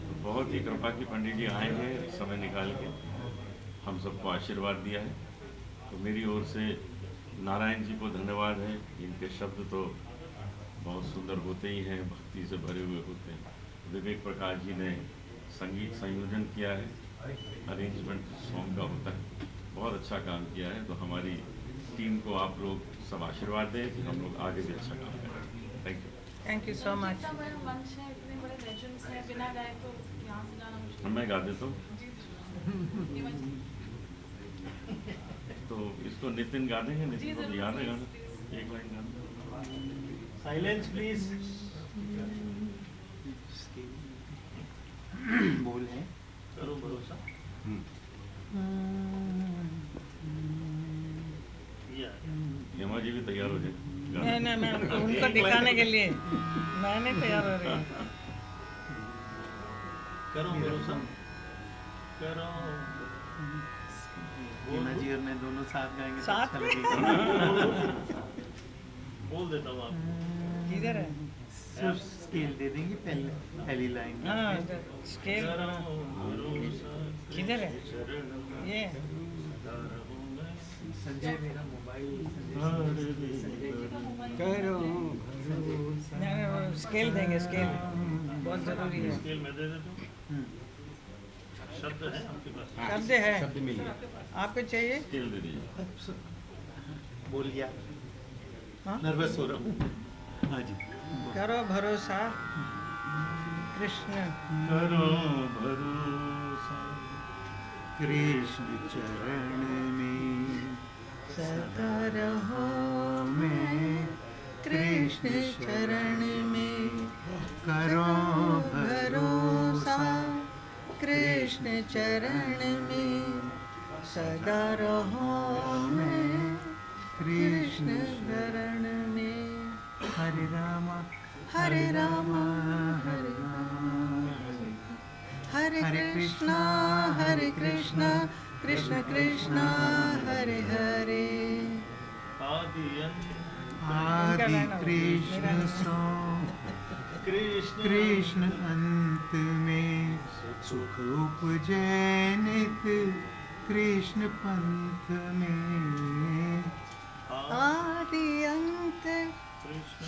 तो बहुत ही कृपा की पंडित जी आए हैं, समय निकाल के हम सबको आशीर्वाद दिया है। तो मेरी ओर से नारायण जी को धन्यवाद है। इनके शब्द तो बहुत सुंदर होते ही हैं, भक्ति से भरे हुए होते हैं। विवेक प्रकाश जी ने संगीत संयोजन किया है, अरेंजमेंट सॉन्ग का होता है, बहुत अच्छा काम किया है। तो हमारी टीम को आप लोग सब आशीर्वाद दें कि हम लोग आगे भी अच्छा काम करें। Thank you. Thank you so much. इतना बड़ा मंच है, इतने बड़े लेजेंड्स हैं, बिना गाए तो यहाँ से जाना मुश्किल मैं गा देता हूँ जी जी तो इसको नितिन गा देंगे, जी, नितिन को जरूर, याद है please, गाना, एक लाइन गाना। Silence please. बोल है करो भरोसा। हेमा जी भी तैयार हो जाए गाने। नहीं मैं उनको दिखाने के लिए मैं नहीं तैयार हो रही हूँ। करो भरोसा करो। हीना जी और मैं दोनों साथ गाएंगे तो साथ अच्छा में? लगेगा। बोल देता हूँ आपको। किधर है? सिर्फ स्केल दे देंगी पहली लाइन। हाँ स्केल करो भरोसा किधर है? ये संजय मेरा मोबाइल करो नहीं, वो स्केल देंगे, स्केल बहुत जरूरी है। स्केल में दे देता हूँ। शब्द है आपके पास? शब्द है, शब्द मिल गया। आपको चाहिए? स्केल दे दीजिए। बोल गया। हाँ? नर्वस हो रहा हूँ। हाँ जी। करो भरोसा कृष्ण करो भरोसा कृष्ण चरण में सदा रहो मैं कृष्ण शरण में। करो भरोसा कृष्ण चरण में सदा रहो मैं कृष्ण शरण में। हरे रामा हरे राम हरे रामा हरे कृष्णा कृष्ण कृष्ण हरे हरे। आदि अंत आदि कृष्ण सो कृष्ण कृष्ण अंत में सुख उपजे नित कृष्ण पंथ में। आदि अंत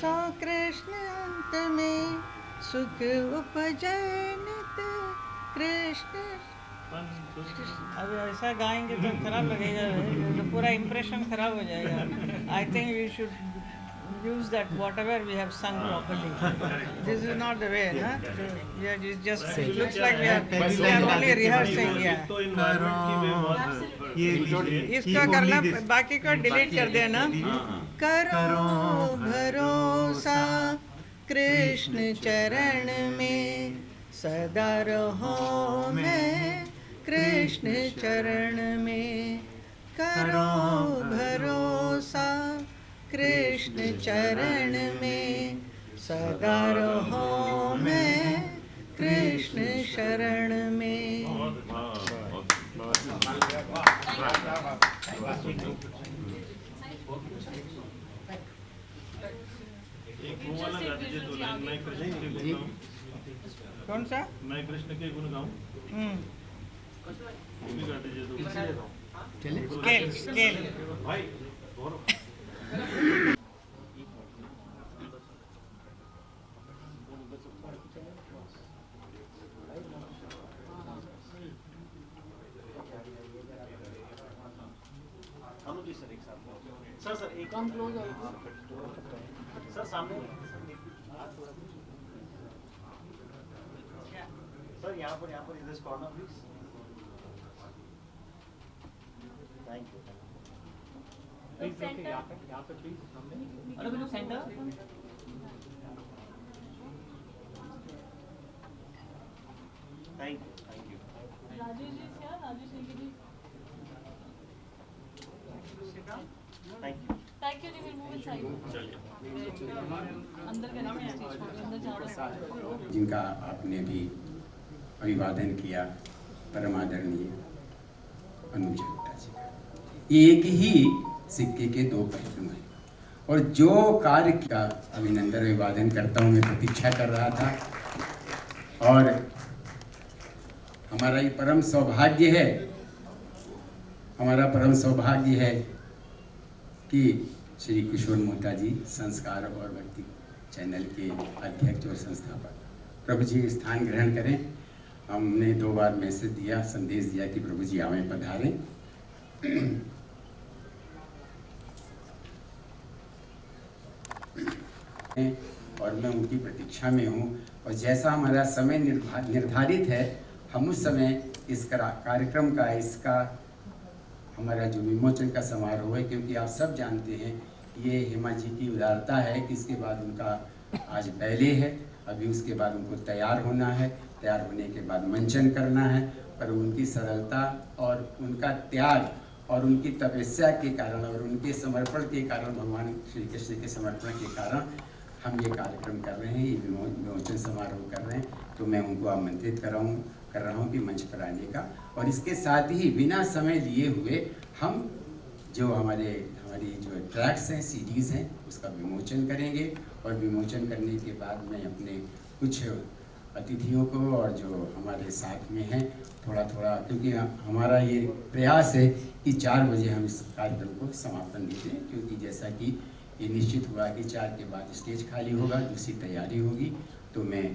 सो कृष्ण अंत में सुख उपजय नित कृष्ण। अब ऐसा गाएंगे तो खराब लगेगा, तो पूरा इम्प्रेशन खराब हो जाएगा। I think we should use that whatever we have sung properly. This is not the way, na? We are just looks like we are only rehearsing. Yeah. तो environment की भी बहुत ये इसको करना, बाकी को डिलीट कर देना। करो भरोसा कृष्ण चरण में सदा रहो मैं कृष्ण चरण में। करो भरोसा कृष्ण चरण में सदा रहो मैं कृष्ण शरण में। एक वो वाला गा दीजिए दो लाइन। मैं कृष्ण के गुण गाऊं। कौन सा? मैं कृष्ण के गुण गाऊं। वो भी गा दीजिए दो। चले स्केल स्केल भाई अनुजी सर एक साथ सर एक काम क्लोज सर सामने सर यहाँ पर इधर कॉर्नर प्लीज। Thank you. अरे वो लोग centre thank you. Rajesh ji क्या? राजेश जी थैंक यू जी। Will move inside. अंदर करके स्टेज को अंदर जाओ। जिनका आपने भी अभिवादन किया, परमादरणीय अनुज गुप्ता जी का। एक ही सिक्के के दो पहलू हैं और जो कार्य का अभिनंदन अभिवादन करता हूँ, मैं प्रतीक्षा कर रहा था और हमारा ये परम सौभाग्य है कि श्री किशोर मोहता जी संस्कार और भक्ति चैनल के अध्यक्ष और संस्थापक प्रभु जी स्थान ग्रहण करें। हमने 2 बार मैसेज दिया, संदेश दिया कि प्रभु जी आवें, पधारें। और मैं उनकी प्रतीक्षा में हूँ। और जैसा हमारा समय निर्धारित है, हम उस समय इस कार्यक्रम का, इसका हमारा जो विमोचन का समारोह है, क्योंकि आप सब जानते हैं ये हेमा जी की उदारता है कि इसके बाद उनका आज पहले है, अभी उसके बाद उनको तैयार होना है, तैयार होने के बाद मंचन करना है। पर उनकी सरलता और उनका त्याग और उनकी तपस्या के कारण और उनके समर्पण के कारण, भगवान श्री कृष्ण के समर्पण के कारण हम ये कार्यक्रम कर रहे हैं, ये विमोचन समारोह कर रहे हैं। तो मैं उनको आमंत्रित कर रहा हूँ कि मंच पर आने का। और इसके साथ ही बिना समय लिए हुए हम जो हमारी जो ट्रैक्स हैं, सीडीज़ हैं, उसका विमोचन करेंगे। और विमोचन करने के बाद मैं अपने कुछ अतिथियों को और जो हमारे साथ में हैं थोड़ा थोड़ा, क्योंकि हमारा ये प्रयास है कि 4 बजे हम इस कार्यक्रम को समापन देते हैं, क्योंकि जैसा कि ये निश्चित हुआ कि 4 के बाद स्टेज खाली होगा, दूसरी तैयारी होगी। तो मैं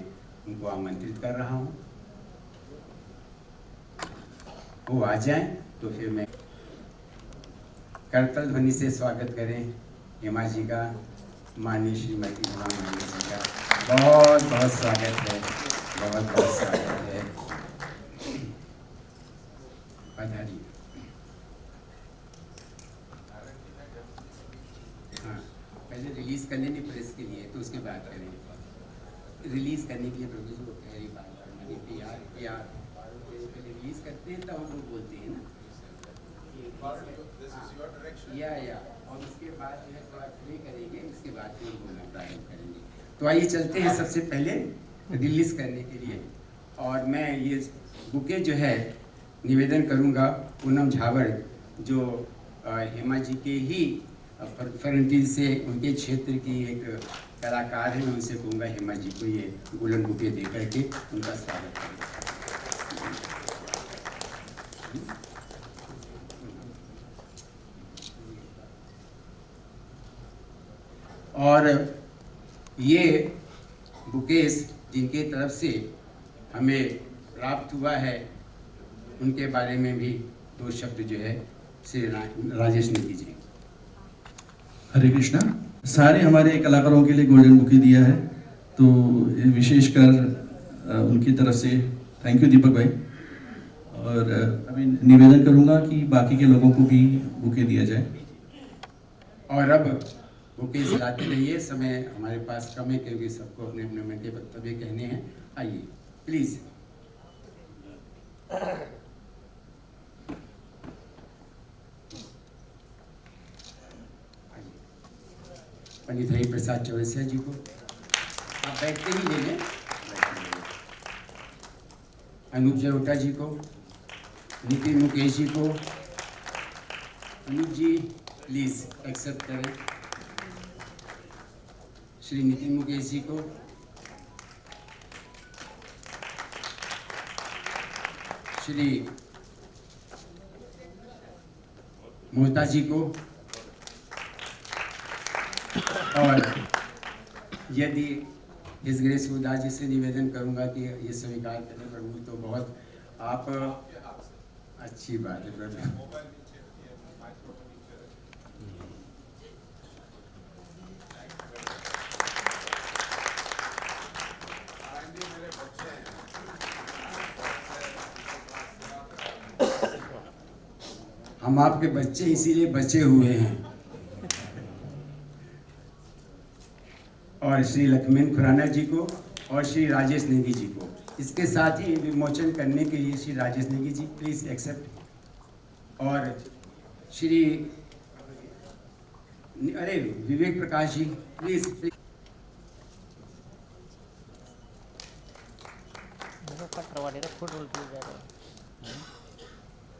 उनको आमंत्रित कर रहा हूँ, वो आ जाएं। तो फिर मैं करतल ध्वनि से स्वागत करें हेमा जी का, माननीय श्रीमती हेमा मालिनी जी का बहुत बहुत स्वागत है, बहुत बहुत स्वागत है। पधारिए। हाँ, पहले रिलीज करने नहीं प्रेस के लिए, तो उसके बाद करें। रिलीज करने के लिए प्रभु जी को पहली बात प्यार पहले रिलीज करते हैं, तब हम लोग बोलते हैं ना, या और उसके बाद जो है थोड़ा प्ले करेंगे, उसके बाद फिर बोलना प्रारंभ करेंगे। तो आइए चलते हैं सबसे पहले रिलीज करने के लिए। और मैं ये बुके जो है निवेदन करूंगा पूनम झावर, जो हेमा जी के ही फर्टिलिटी से उनके क्षेत्र की एक कलाकार है। मैं उनसे कहूँगा हेमा जी को ये गोल्डन बुके दे करके उनका स्वागत करें। और ये बुकेस जिनके तरफ से हमें प्राप्त हुआ है, उनके बारे में भी 2 शब्द जो है श्री राजेश ने कीजिए। हरे कृष्णा। सारे हमारे कलाकारों के लिए गोल्डन बुके दिया है, तो विशेषकर उनकी तरफ से थैंक यू दीपक भाई। और अभी निवेदन करूंगा कि बाकी के लोगों को भी बुके दिया जाए। और अब बुके लाते रहिए, समय हमारे पास कम है क्योंकि सबको अपने अपने मन के वक्तव्य कहने हैं। आइए प्लीज। पंडित हरि प्रसाद चौरसिया जी को आप बैठते ही ले लें। अनूप जलोटा जी को, नितिन मुकेश जी को। अनूप जी प्लीज एक्सेप्ट करें। श्री नितिन मुकेश जी को, श्री मोहता जी को। और यदि इस ग्रेस उदास जी से निवेदन करूंगा कि ये स्वीकार करें प्रभु, तो बहुत आप अच्छी बात है प्रभु। हम आपके बच्चे इसीलिए बचे हुए हैं। और श्री लक्ष्मण खुराना जी को और श्री राजेश नेगी जी को। इसके साथ ही विमोचन करने के लिए श्री राजेश नेगी जी प्लीज एक्सेप्ट। और श्री विवेक प्रकाश जी प्लीज।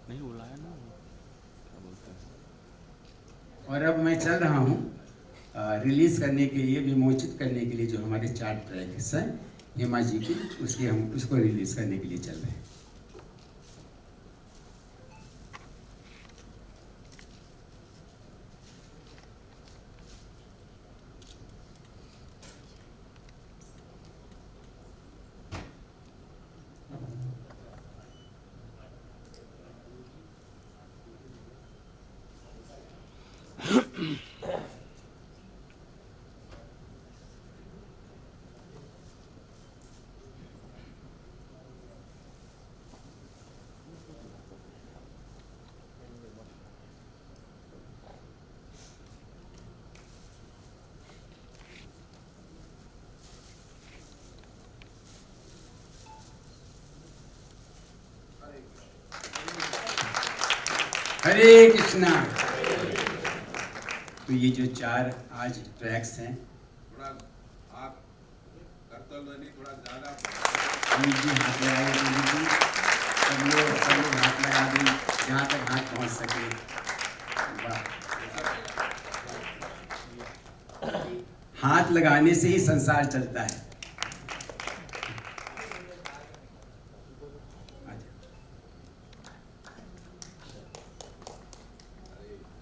नहीं बुलाया ना, और अब मैं चल रहा हूँ रिलीज करने के लिए, विमोचित करने के लिए जो हमारे 4 ट्रैक्स हैं हेमा जी की, उसकी हम उसको रिलीज करने के लिए चल रहे हैं। हरे कृष्णा। तो ये जो 4 आज ट्रैक्स हैं, थोड़ा आप करतल नहीं, थोड़ा ज्यादा अमित जी हाथ लगाए, अमित जी सब लोग हाथ लगा दें जहाँ तक हाथ पहुँच सके। वाह। हाथ लगाने से ही संसार चलता है।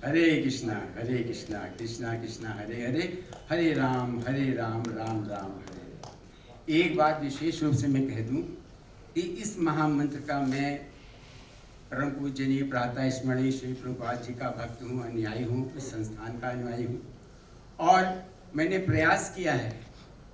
हरे कृष्णा कृष्णा कृष्णा हरे हरे, हरे राम राम राम हरे हरे। एक बात विशेष रूप से मैं कह दूं कि इस महामंत्र का मैं परम पूजनीय प्रातः स्मरणीय श्री प्रभुपाद जी का भक्त हूँ, अनुयायी हूँ, इस संस्थान का अनुयायी हूँ। और मैंने प्रयास किया है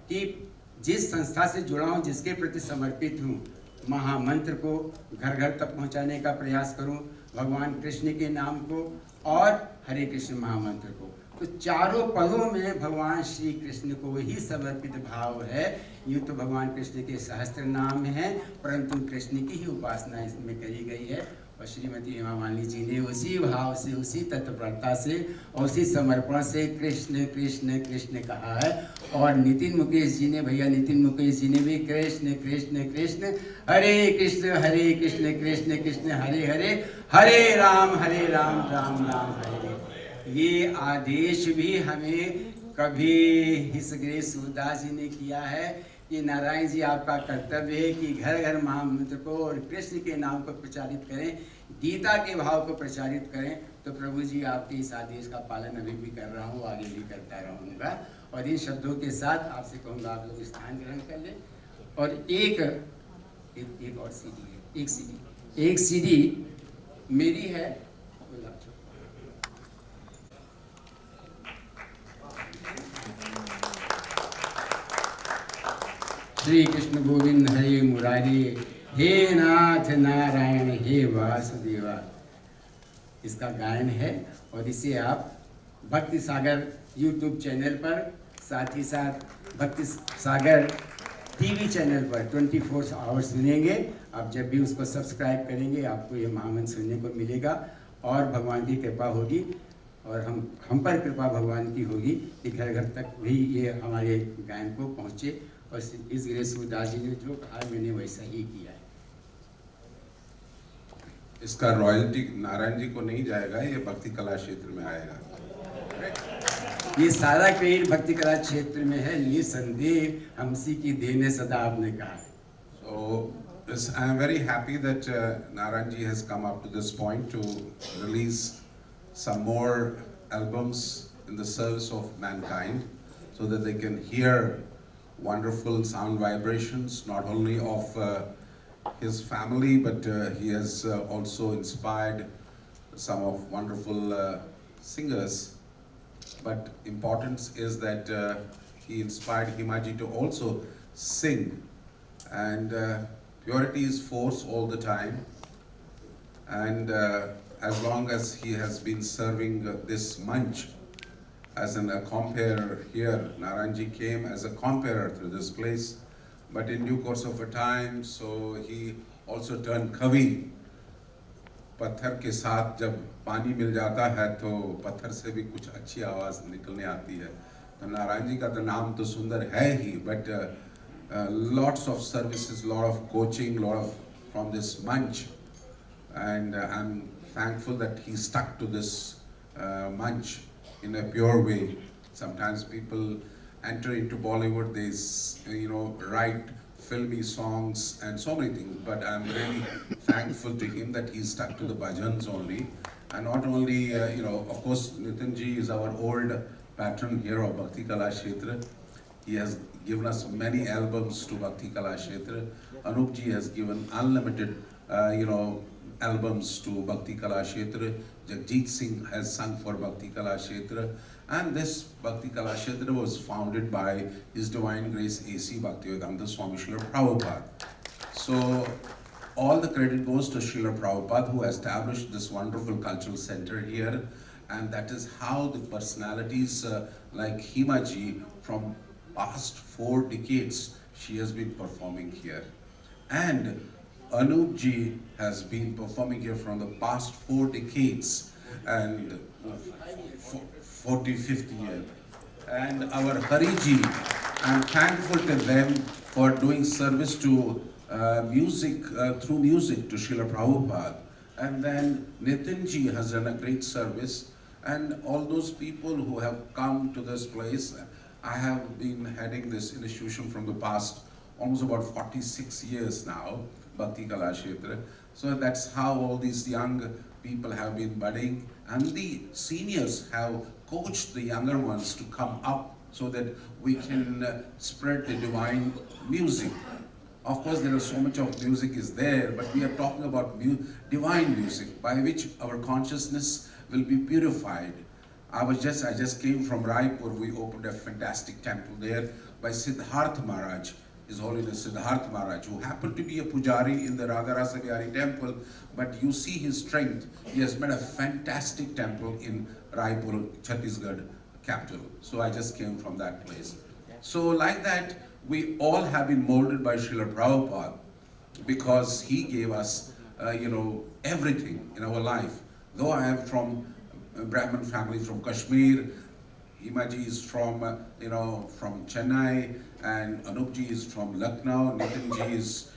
कि जिस संस्था से जुड़ा हूँ, जिसके प्रति समर्पित हूँ, महामंत्र को घर घर तक पहुँचाने का प्रयास करूँ, भगवान कृष्ण के नाम को और हरे कृष्ण महामंत्र को। तो चारों पदों में भगवान श्री कृष्ण को ही समर्पित भाव है। यूँ तो भगवान कृष्ण के सहस्त्र नाम हैं, परंतु कृष्ण की ही उपासना इसमें करी गई है। और श्रीमती हेमा मालिनी जी ने उसी भाव से, उसी तत्परता से और उसी समर्पण से कृष्ण कृष्ण कृष्ण कहा है। और नितिन मुकेश जी ने, भैया नितिन मुकेश जी ने भी कृष्ण कृष्ण कृष्ण हरे कृष्ण कृष्ण कृष्ण हरे हरे, हरे राम राम राम हरे हरे। ये आदेश भी हमें कभी हिसग्रे सूरदास जी ने किया है कि नारायण जी आपका कर्तव्य है कि घर घर महामंत्र को और कृष्ण के नाम को प्रचारित करें, गीता के भाव को प्रचारित करें। तो प्रभु जी आपके इस आदेश का पालन अभी भी कर रहा हूँ, आगे भी करता रहूँगा। और इन शब्दों के साथ आपसे कहूँगा आप लोग स्थान ग्रहण कर लें। और एक और सीडी है, एक सीडी मेरी है। श्री कृष्ण गोविंद हरे मुरारी, हे नाथ नारायण हे वासुदेवा, इसका गायन है। और इसे आप भक्ति सागर यूट्यूब चैनल पर, साथ ही साथ भक्ति सागर टीवी चैनल पर 24 आवर्स सुनेंगे। आप जब भी उसको सब्सक्राइब करेंगे आपको ये महामंत्र सुनने को मिलेगा। और भगवान की कृपा होगी और हम पर कृपा भगवान की होगी कि घर घर तक भी ये हमारे गायन को पहुँचे। और इस गिरीश सूरदास जी ने जो कहा मैंने वैसा ही किया है। इसका रॉयल्टी नारायण जी को नहीं जाएगा, ये भक्ति कला क्षेत्र में आएगा। ये सारा क्रेडिट भक्ति कला क्षेत्र में है, निसंदेह हमसी की देने सदा आपने कहा है। So I am very happy that Narayan ji has come up to this point to release some more albums in the service of mankind, so that they can hear wonderful sound vibrations, not only of his family, but he has also inspired some of wonderful singers. But importance is that he inspired Himaji to also sing, and purity is force all the time. And as long as he has been serving this manch as a comparer here, Narayan ji came as a comparer to this place, but in due course of a time, so he also turned kavi. पत्थर के साथ जब पानी मिल जाता है तो पत्थर से भी कुछ अच्छी आवाज़ निकलने आती है। तो नारायण जी का तो नाम तो सुंदर है ही, but lots of services, lot of coaching, lot of from this manch, and I'm thankful that he stuck to this manch in a pure way. Sometimes people enter into Bollywood, they write filmy songs and so many things, but I'm really thankful to him that he stuck to the bhajans only. And not only, of course, Nitin ji is our old patron here of Bhakti Kala Kshetra. He has given us many albums to Bhakti Kala Kshetra. Anup ji has given unlimited, albums to Bhakti Kala Kshetra. Jagjit Singh has sung for Bhakti Kala Kshetra. And this Bhakti Kala Kshetra was founded by His Divine Grace A.C. Bhaktivedanta Swami Srila Prabhupada. So all the credit goes to Srila Prabhupada, who established this wonderful cultural center here. And that is how the personalities like Hima ji, from past 4 decades, she has been performing here. And Anup ji has been performing here from the past 4 decades and 50th year. And our Hari ji, I'm thankful to them for doing service to music, through music to Srila Prabhupada. And then Nitin ji has done a great service. And all those people who have come to this place, I have been heading this institution from the past almost about 46 years now, Bhakti Kala Kshetra. So that's how all these young people have been budding, and the seniors have coached the younger ones to come up so that we can spread the divine music. Of course, there is so much of music is there, but we are talking about divine music by which our consciousness will be purified. I just came from Raipur. We opened a fantastic temple there by Siddhartha Maharaj, His Holiness Siddhartha Maharaj, who happened to be a pujari in the Radharasa Vihari temple, but you see his strength. He has made a fantastic temple in Raipur, Chhattisgarh capital. So I just came from that place. So like that, we all have been molded by Srila Prabhupada because he gave us, everything in our life. Though I am from a Brahmin family from Kashmir, Himaji is from, from Chennai, and Anup ji is from Lucknow, Nitin ji is,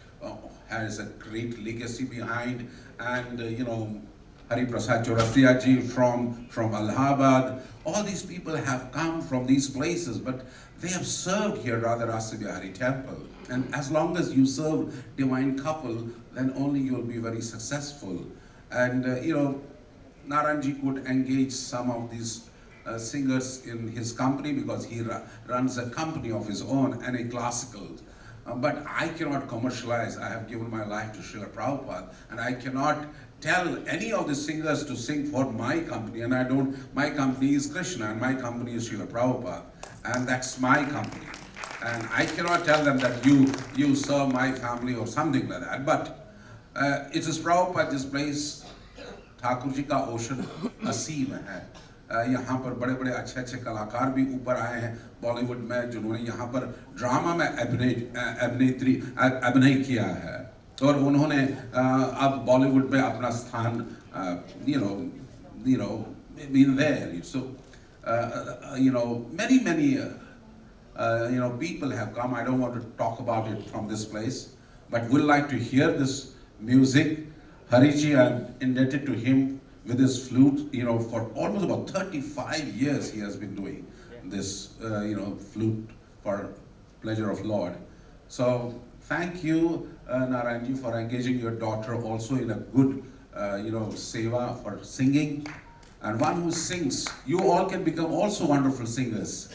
has a great legacy behind, and, Hari Prasad Chaurasia ji from Allahabad. All these people have come from these places, but they have served here Radharasa Vihari temple. And as long as you serve divine couple, then only you will be very successful. And, Naranji could engage some of these singers in his company because he runs a company of his own, NA Classical. But I cannot commercialize. I have given my life to Srila Prabhupada, and I cannot tell any of the singers to sing for my company, and my company is Krishna, and my company is Srila Prabhupada, and that's my company. And I cannot tell them that you serve my family or something like that, but it is Prabhupada's place. Thakur ji का ocean असीम है। यहाँ पर बड़े बड़े अच्छे अच्छे कलाकार भी ऊपर आए हैं बॉलीवुड में, जिन्होंने यहाँ पर ड्रामा में अभिनय किया है, और उन्होंने अब बॉलीवुड में अपना स्थान been there. So many people have come. I don't want to talk about it from this place, but would like to hear this music. Hariji, I'm indebted to him with his flute, for almost about 35 years he has been doing this, flute for pleasure of Lord. So thank you, Narayanji, for engaging your daughter also in a good, seva for singing. And one who sings, you all can become also wonderful singers,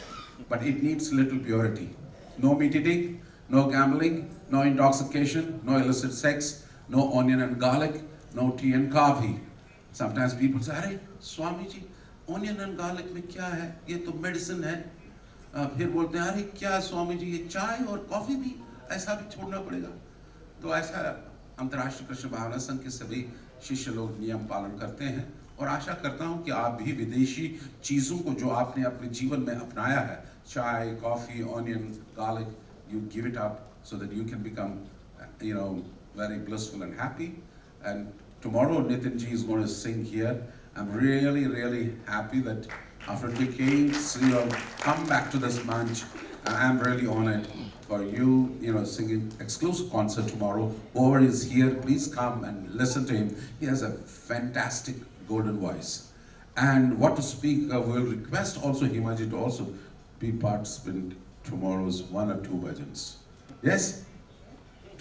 but it needs little purity. No meat eating, no gambling, no intoxication, no illicit sex, no onion and garlic, no tea and coffee. Sometimes people say, "Arey, Swami ji, onion and garlic में क्या है? ये तो medicine है." फिर बोलते हैं, "अरे क्या स्वामी जी, ये चाय और कॉफी भी ऐसा भी छोड़ना पड़ेगा?" तो ऐसा अंतर्राष्ट्रीय कृष्ण भावना संघ के सभी शिष्य लोग नियम पालन करते हैं, और आशा करता हूँ कि आप भी विदेशी चीज़ों को जो आपने अपने जीवन में अपनाया है, चाय, coffee, onion, garlic, you give it up so that you can become, very blissful and happy. And tomorrow Nitin ji is going to sing here. I'm really, really happy that after decades you have come back to this manch. I'm really honored for you, singing exclusive concert tomorrow. Whoever is here, please come and listen to him. He has a fantastic golden voice. And what to speak, we'll request also Himaji to also be participant tomorrow's 1 or 2 bhajans. Yes?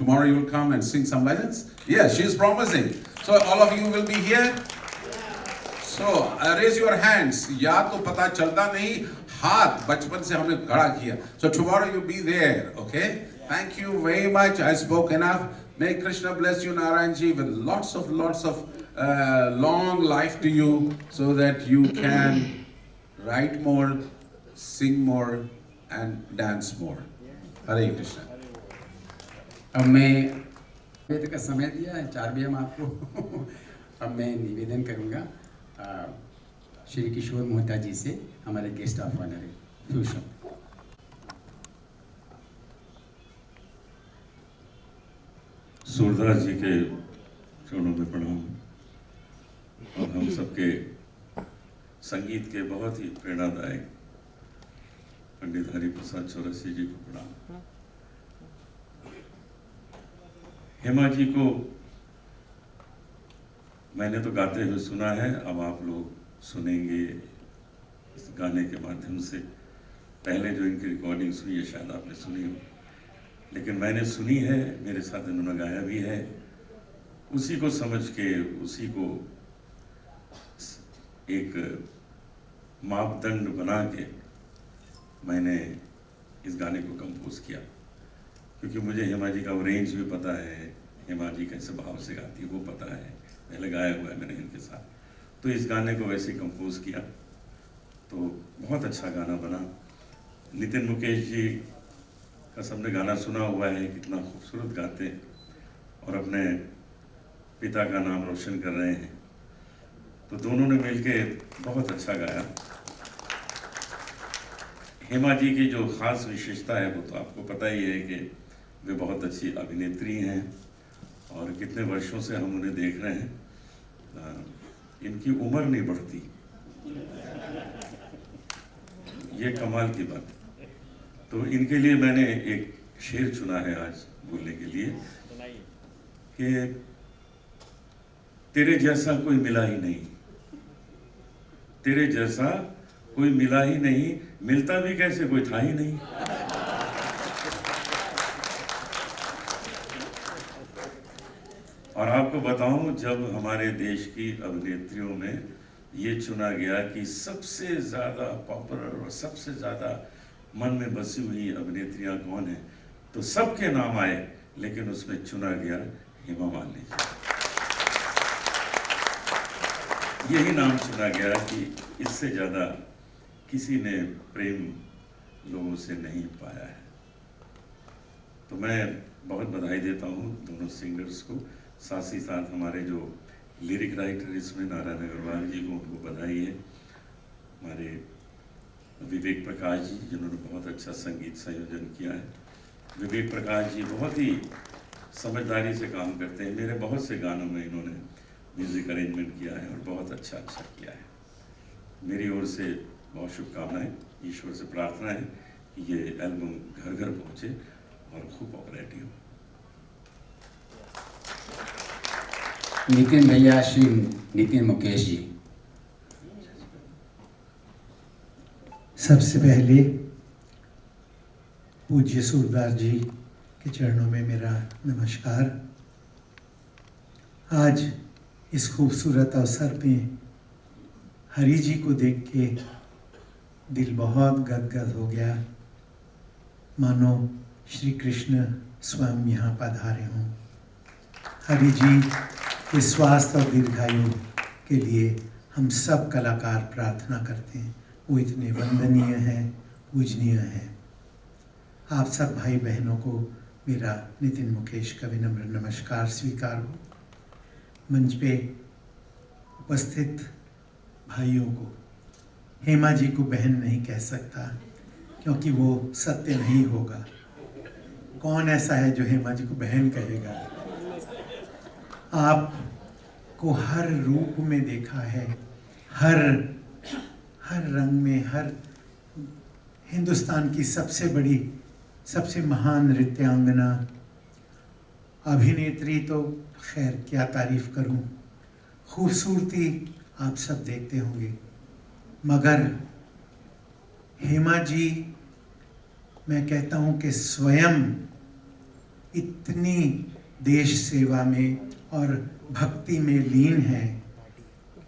Tomorrow you will come and sing some bhajans? Yes, she is promising. So all of you will be here? So raise your hands. या तो पता चलता नहीं, हाथ बचपन से हमने खड़ा किया. So tomorrow you'll be there, okay? Thank you very much. I spoke enough. May Krishna bless you, Narayanji, with lots of long life to you, so that you can write more, sing more, and dance more. Hare Krishna. अब मैं वेद का समय दिया है 4 बजे आपको। अब मैं निवेदन करूँगा श्री किशोर मोहता जी से, हमारे गेस्ट ऑफ ऑनर है, फ्यूशन। सूरदास जी के चरणों में प्रणाम और हम सबके संगीत के बहुत ही प्रेरणादायक पंडित हरिप्रसाद चौरसिया जी को प्रणाम। हेमा जी को मैंने तो गाते हुए सुना है, अब आप लोग सुनेंगे इस गाने के माध्यम से। पहले जो इनकी रिकॉर्डिंग सुनी है शायद आपने सुनी हो, लेकिन मैंने सुनी है, मेरे साथ इन्होंने गाया भी है। उसी को समझ के, उसी को एक मापदंड बना के मैंने इस गाने को कंपोज किया, क्योंकि मुझे हेमा जी का रेंज भी पता है, हेमा जी कैसे भाव से गाती है वो पता है, पहले गाया हुआ है मैंने इनके साथ। तो इस गाने को वैसे कंपोज किया तो बहुत अच्छा गाना बना। नितिन मुकेश जी का सबने गाना सुना हुआ है, कितना खूबसूरत गाते हैं और अपने पिता का नाम रोशन कर रहे हैं। तो दोनों ने मिलके बहुत अच्छा गाया। हेमा जी की जो ख़ास विशेषता है वो तो आपको पता ही है कि वे बहुत अच्छी अभिनेत्री हैं और कितने वर्षों से हम उन्हें देख रहे हैं। इनकी उम्र नहीं बढ़ती, ये कमाल की बात। तो इनके लिए मैंने एक शेर चुना है आज बोलने के लिए कि तेरे जैसा कोई मिला ही नहीं, तेरे जैसा कोई मिला ही नहीं, मिलता भी कैसे, कोई था ही नहीं। और आपको बताऊं, जब हमारे देश की अभिनेत्रियों में ये चुना गया कि सबसे ज़्यादा पॉपुलर और सबसे ज़्यादा मन में बसी हुई अभिनेत्रियां कौन है, तो सबके नाम आए, लेकिन उसमें चुना गया हेमा मालिनी जी। यही नाम चुना गया कि इससे ज़्यादा किसी ने प्रेम लोगों से नहीं पाया है। तो मैं बहुत बधाई देता हूँ दोनों सिंगर्स को, साथ ही साथ हमारे जो लिरिक राइटर इसमें नारायण अग्रवाल जी को, उनको बधाई है। हमारे विवेक प्रकाश जी जिन्होंने बहुत अच्छा संगीत संयोजन किया है। विवेक प्रकाश जी बहुत ही समझदारी से काम करते हैं, मेरे बहुत से गानों में इन्होंने म्यूज़िक अरेंजमेंट किया है और बहुत अच्छा किया है। मेरी ओर से बहुत शुभकामनाएं, ईश्वर से प्रार्थना है कि ये एल्बम घर घर पहुँचे और खूब पॉपुलैरिटी हो। नितिन भैया, श्री नितिन मुकेश जी। सबसे पहले पूज्य सूरदास जी के चरणों में मेरा नमस्कार। आज इस खूबसूरत अवसर पे हरि जी को देख के दिल बहुत गदगद हो गया, मानो श्री कृष्ण स्वयं यहाँ पधारे हों। हरि जी के स्वास्थ्य और दीर्घायु के लिए हम सब कलाकार प्रार्थना करते हैं, वो इतने वंदनीय हैं, पूजनीय हैं। आप सब भाई बहनों को मेरा नितिन मुकेश का विनम्र नमस्कार स्वीकार हो। मंच पे उपस्थित भाइयों को, हेमा जी को बहन नहीं कह सकता क्योंकि वो सत्य नहीं होगा। कौन ऐसा है जो हेमा जी को बहन कहेगा? आपको हर रूप में देखा है, हर रंग में, हर हिंदुस्तान की सबसे बड़ी, सबसे महान नृत्यांगना, अभिनेत्री, तो खैर क्या तारीफ करूं। खूबसूरती आप सब देखते होंगे, मगर हेमा जी, मैं कहता हूं कि स्वयं इतनी देश सेवा में और भक्ति में लीन है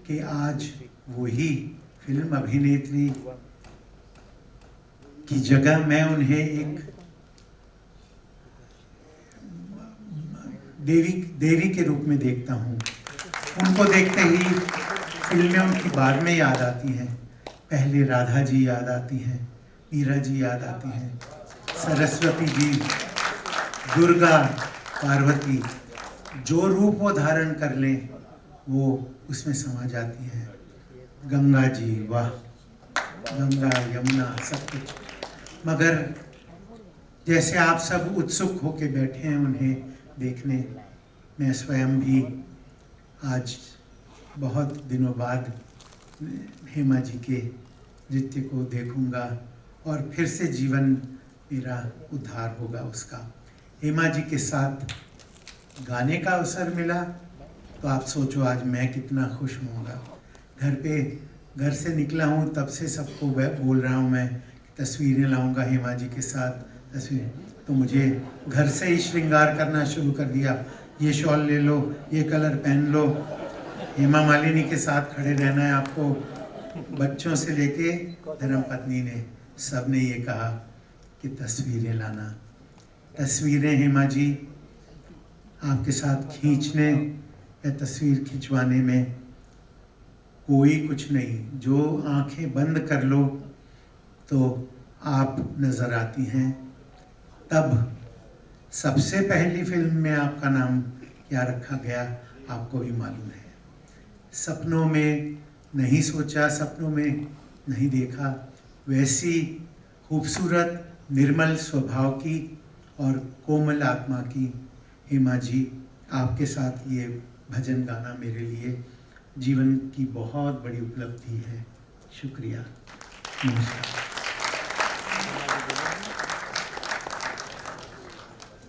कि आज वही फिल्म अभिनेत्री की जगह मैं उन्हें एक देवी के रूप में देखता हूँ। उनको देखते ही फिल्में उनकी बाद में याद आती हैं। पहले राधा जी याद आती हैं, मीरा जी याद आती हैं, सरस्वती जी, दुर्गा, पार्वती, जो रूप वो धारण कर लें वो उसमें समा जाती हैं। गंगा जी, वाह, गंगा यमुना सब कुछ। मगर जैसे आप सब उत्सुक होके बैठे हैं उन्हें देखने, मैं स्वयं भी आज बहुत दिनों बाद हेमा जी के नृत्य को देखूंगा और फिर से जीवन मेरा उद्धार होगा उसका। हेमा जी के साथ गाने का अवसर मिला तो आप सोचो आज मैं कितना खुश होऊंगा। घर से निकला हूँ तब से सबको बोल रहा हूँ मैं तस्वीरें लाऊंगा हेमा जी के साथ तस्वीर, तो मुझे घर से ही श्रृंगार करना शुरू कर दिया। ये शॉल ले लो, ये कलर पहन लो, हेमा मालिनी के साथ खड़े रहना है आपको। बच्चों से लेके धर्मपत्नी ने सब ने ये कहा कि तस्वीरें लाना। तस्वीरें हेमा जी आपके साथ खींचने या तस्वीर खिंचवाने में कोई कुछ नहीं। जो आंखें बंद कर लो तो आप नज़र आती हैं। तब सबसे पहली फिल्म में आपका नाम क्या रखा गया आपको भी मालूम है। सपनों में नहीं सोचा, सपनों में नहीं देखा। वैसी खूबसूरत निर्मल स्वभाव की और कोमल आत्मा की हेमा जी आपके साथ ये भजन गाना मेरे लिए जीवन की बहुत बड़ी उपलब्धि है। शुक्रिया, नमस्कार।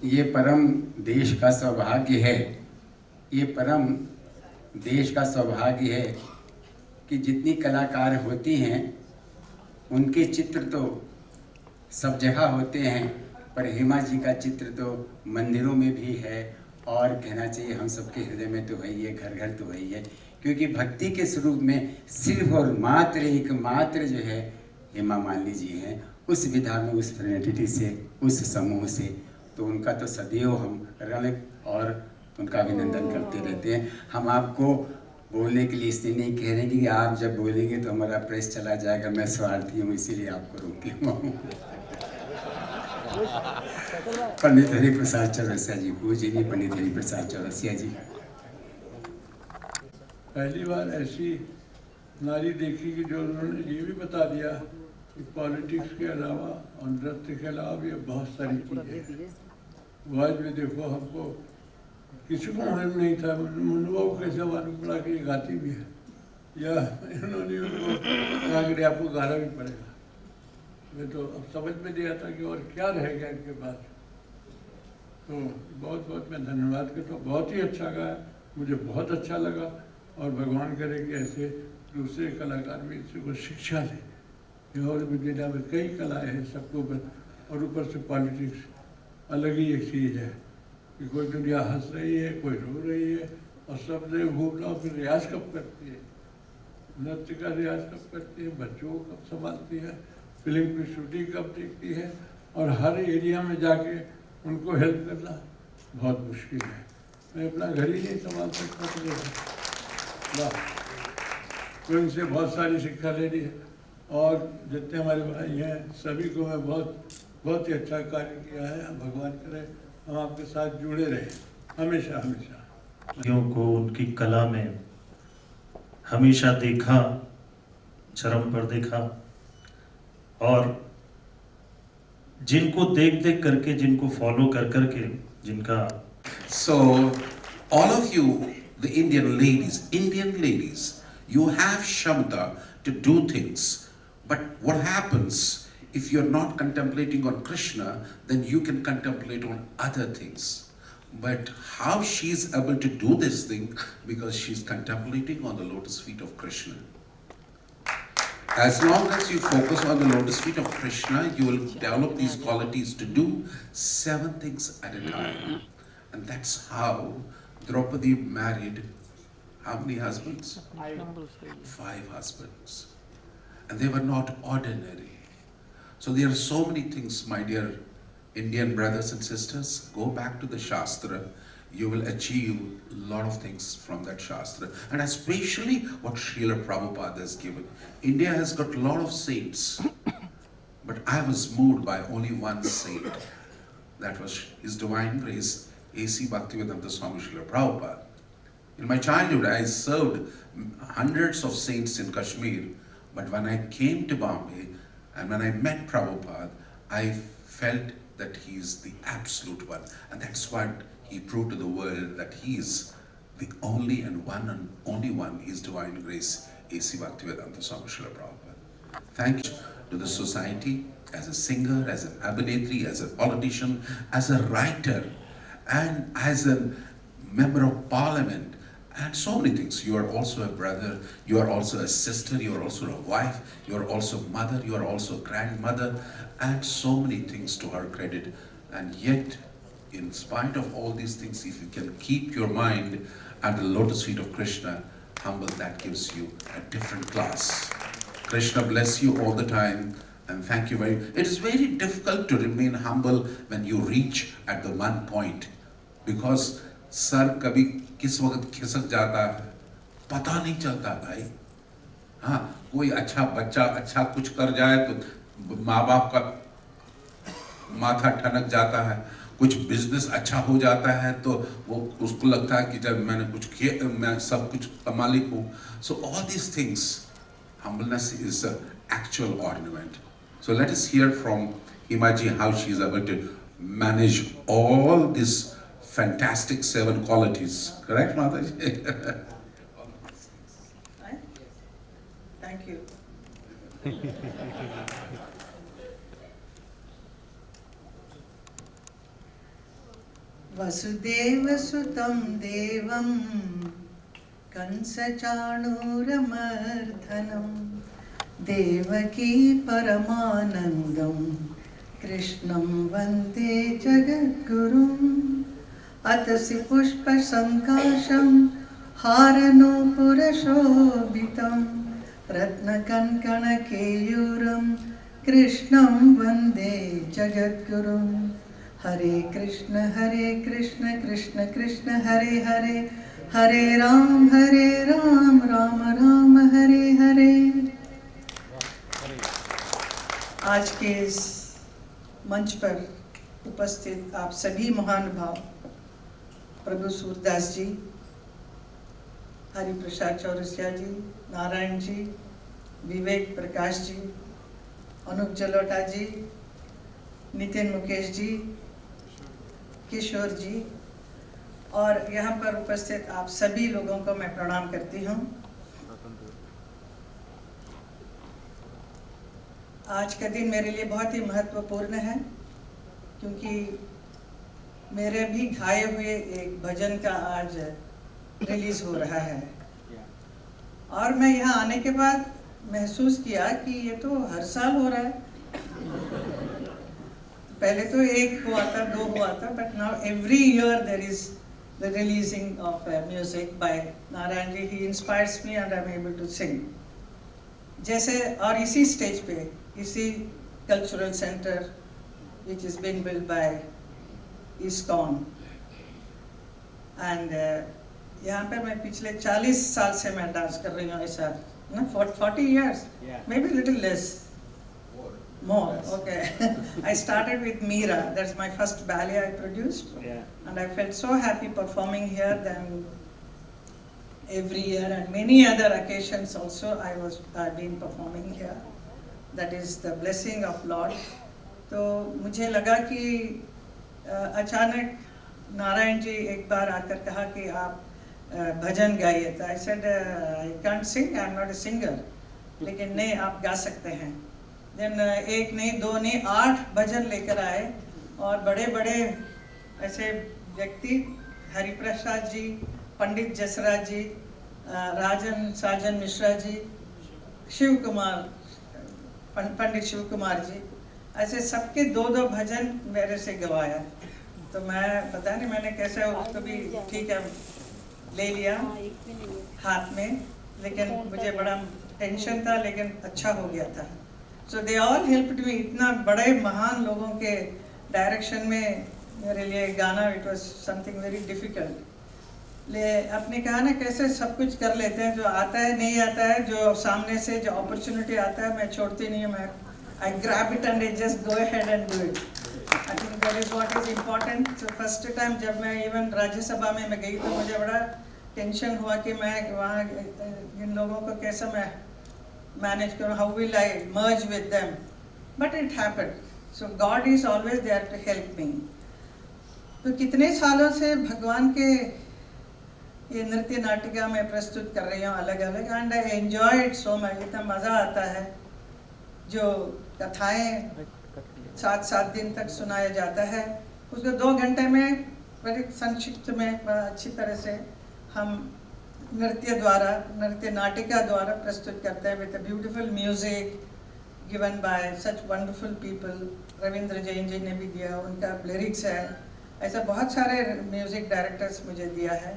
ये परम देश का सौभाग्य है, ये परम देश का सौभाग्य है कि जितनी कलाकार होती हैं उनके चित्र तो सब जगह होते हैं, पर हेमा जी का चित्र तो मंदिरों में भी है और कहना चाहिए हम सबके हृदय में तो है ही है, घर घर तो है ही है। क्योंकि भक्ति के स्वरूप में सिर्फ और मात्र एकमात्र जो है हेमा मालिनी जी हैं, उस विधा में, उस फ्रेनेटिटी से, उस समूह से, तो उनका तो सदैव हम रण और उनका अभिनंदन करते रहते हैं। हम आपको बोलने के लिए इसलिए नहीं कह रहे कि आप जब बोलेंगे तो हमारा प्रेस चला जाएगा, मैं स्वार्थी हूँ इसीलिए आपको रोके हुआ हूँ। पंडित हरिप्रसाद चौरसिया जी, पूजनीय पंडित हरिप्रसाद चौरसिया जी। पहली बार ऐसी नारी देखी कि जो उन्होंने ये भी बता दिया कि पॉलिटिक्स के अलावा और नृत्य के अलावा भी बहुत सारी चीज़ें हैं। वो आज भी देखो, हमको किसी को मालूम नहीं था, मुन्नुआ को कैसे मालूम पड़ा कि ये गाती भी है, या इन्होंने उनको कहा कि आपको गाना भी पड़ेगा। मैं तो अब समझ में नहीं आता कि और क्या रहेगा इनके पास। तो बहुत बहुत मैं धन्यवाद करता हूँ। बहुत ही अच्छा गाया, मुझे बहुत अच्छा लगा और भगवान करे कि ऐसे दूसरे कलाकार भी इसी को शिक्षा लें। और भी दुनिया में कई कलाएँ हैं सबको, और ऊपर से पॉलिटिक्स अलग ही एक चीज़ है कि कोई दुनिया हंस रही है, कोई रो रही है, और सब ने घूमना। फिर रियाज कब करती है, नृत्य का रियाज कब करती है, बच्चों को कब संभालती है, फिल्म की शूटिंग कब देखती है, और हर एरिया में जाके उनको हेल्प करना बहुत मुश्किल है। मैं अपना घर ही नहीं संभाल सकता, तो इनसे बहुत सारी शिक्षा लेनी है। और जितने हमारे भाई हैं सभी को मैं बहुत ही अच्छा कार्य किया है। भगवान करे हम आपके साथ जुड़े रहे हमेशा हमेशा। को उनकी कला में हमेशा देखा, चरम पर देखा, और जिनको देख देख करके, जिनको फॉलो कर करके, जिनका So all of you, the Indian ladies, you have Shamta to do things, but what happens if you're not contemplating on Krishna, then you can contemplate on other things. But how she's able to do this thing? Because she's contemplating on the lotus feet of Krishna. As long as you focus on the lotus feet of Krishna, you will develop these qualities to do 7 things at a time. And that's how Draupadi married how many husbands? 5 husbands. And they were not ordinary. So there are so many things, my dear Indian brothers and sisters. Go back to the Shastra. You will achieve a lot of things from that Shastra. And especially what Srila Prabhupada has given. India has got a lot of saints. But I was moved by only one saint. That was His Divine Grace, A.C. Bhaktivedanta Swami Srila Prabhupada. In my childhood, I served hundreds of saints in Kashmir. But when I came to Bombay, and when I met Prabhupada, I felt that he is the absolute one. And that's what he proved to the world that he is the only and only one, His Divine Grace, A.C. Bhaktivedanta Swami Srila Prabhupada. Thank you to the society, as a singer, as an abhinetri, as a politician, as a writer, and as a member of parliament, and so many things. You are also a brother, you are also a sister, you are also a wife, you are also mother, you are also grandmother, and so many things to her credit. And yet, in spite of all these things, if you can keep your mind at the lotus feet of Krishna, humble, that gives you a different class. Krishna bless you all the time, and thank you very much. It is very difficult to remain humble when you reach at the one point, because sir कभी किस वक्त खिसक जाता है पता नहीं चलता भाई। हाँ, कोई अच्छा बच्चा अच्छा कुछ कर जाए तो माँ बाप का माथा ठनक जाता है, कुछ बिजनेस अच्छा हो जाता है तो वो उसको लगता है कि जब मैंने कुछ किया मैं सब कुछ मालिक हूँ। So all these things, humbleness is an actual ornament. So let us hear from Himaji how she is able to manage all these fantastic 7 qualities. Correct, Mataji? Thank you. वसुदेवसुतं देवं कंसचाणूरमर्दनं देवकी परमानन्दं कृष्णं वन्दे जगद्गुरुम् अतसि पुष्पसङ्काशं हारनूपुरशोभितं रत्नकङ्कणकेयूरं कृष्णं वन्दे जगद्गुरुं हरे कृष्ण कृष्ण कृष्ण हरे हरे हरे राम राम राम हरे हरे। आज के इस मंच पर उपस्थित आप सभी महानुभाव, प्रभु सूरदास जी, हरिप्रसाद चौरसिया जी, नारायण जी, विवेक प्रकाश जी, अनूप जलोटा जी, नितिन मुकेश जी, किशोर जी, और यहाँ पर उपस्थित आप सभी लोगों को मैं प्रणाम करती हूँ। आज का दिन मेरे लिए बहुत ही महत्वपूर्ण है, क्योंकि मेरे भी गाए हुए एक भजन का आज रिलीज हो रहा है। और मैं यहाँ आने के बाद महसूस किया कि ये तो हर साल हो रहा है। पहले तो 1 हुआ था, 2 हुआ था, but now every year there is the releasing of music by Narayan ji. He inspires me and I am able to sing. जैसे और इसी स्टेज पे, इसी cultural centre which is being built by ISKCON, and यहाँ पर मैं पिछले 40 साल से मैं डांस कर रही हूँ ऐसा ना, 40 years, maybe little less, more. Okay. I started with Meera. That's my first ballet I produced, and I felt so happy performing here. Then every year and many other occasions also I've been performing here. That is the blessing of Lord. तो मुझे लगा कि अचानक नारायण जी एक बार आकर कहा कि आप भजन गाइए। तो I said I can't Singh, I am not a singer, लेकिन नहीं आप गा सकते हैं। देन 1 नहीं 2 नहीं 8 भजन लेकर आए, और बड़े बड़े ऐसे व्यक्ति, हरिप्रसाद जी, पंडित जसराज जी, राजन साजन मिश्रा जी, शिव कुमार, पंडित शिव कुमार जी, ऐसे सबके 2-2 भजन मेरे से गवाया। तो मैं पता नहीं मैंने कैसे उसको भी ठीक है ले लिया हाथ में, लेकिन मुझे बड़ा टेंशन था, लेकिन अच्छा हो गया था। सो दे ऑल हेल्प्ड मी। इतना बड़े महान लोगों के डायरेक्शन में मेरे लिए गाना, it was something very difficult. आपने कहा ना कैसे सब कुछ कर लेते हैं, जो आता है नहीं आता है, जो सामने से जो अपॉर्चुनिटी आता है मैं छोड़ती नहीं हूँ, मैं I grab it and I just go ahead and do it. I think that is what is important. So first time जब मैं even राज्यसभा में मैं गई तो मुझे बड़ा टेंशन हुआ कि मैं वहाँ इन लोगों को कैसे मैं मैनेज करूँ, how will I merge with them, but it happened. So God is always there to help me. तो कितने सालों से भगवान के ये नृत्य नाटिका में प्रस्तुत कर रही हूँ अलग अलग, and I enjoy it so much. इतना मज़ा आता है। जो कथाएं 7 दिन तक सुनाया जाता है उसको 2 घंटे में बड़े संक्षिप्त में अच्छी तरह से हम नृत्य नाटिका द्वारा प्रस्तुत करते हैं with beautiful music given by such wonderful people. Ravindra Jain ji ने भी दिया, उनका लिरिक्स है। ऐसा बहुत सारे म्यूज़िक डायरेक्टर्स मुझे दिया है।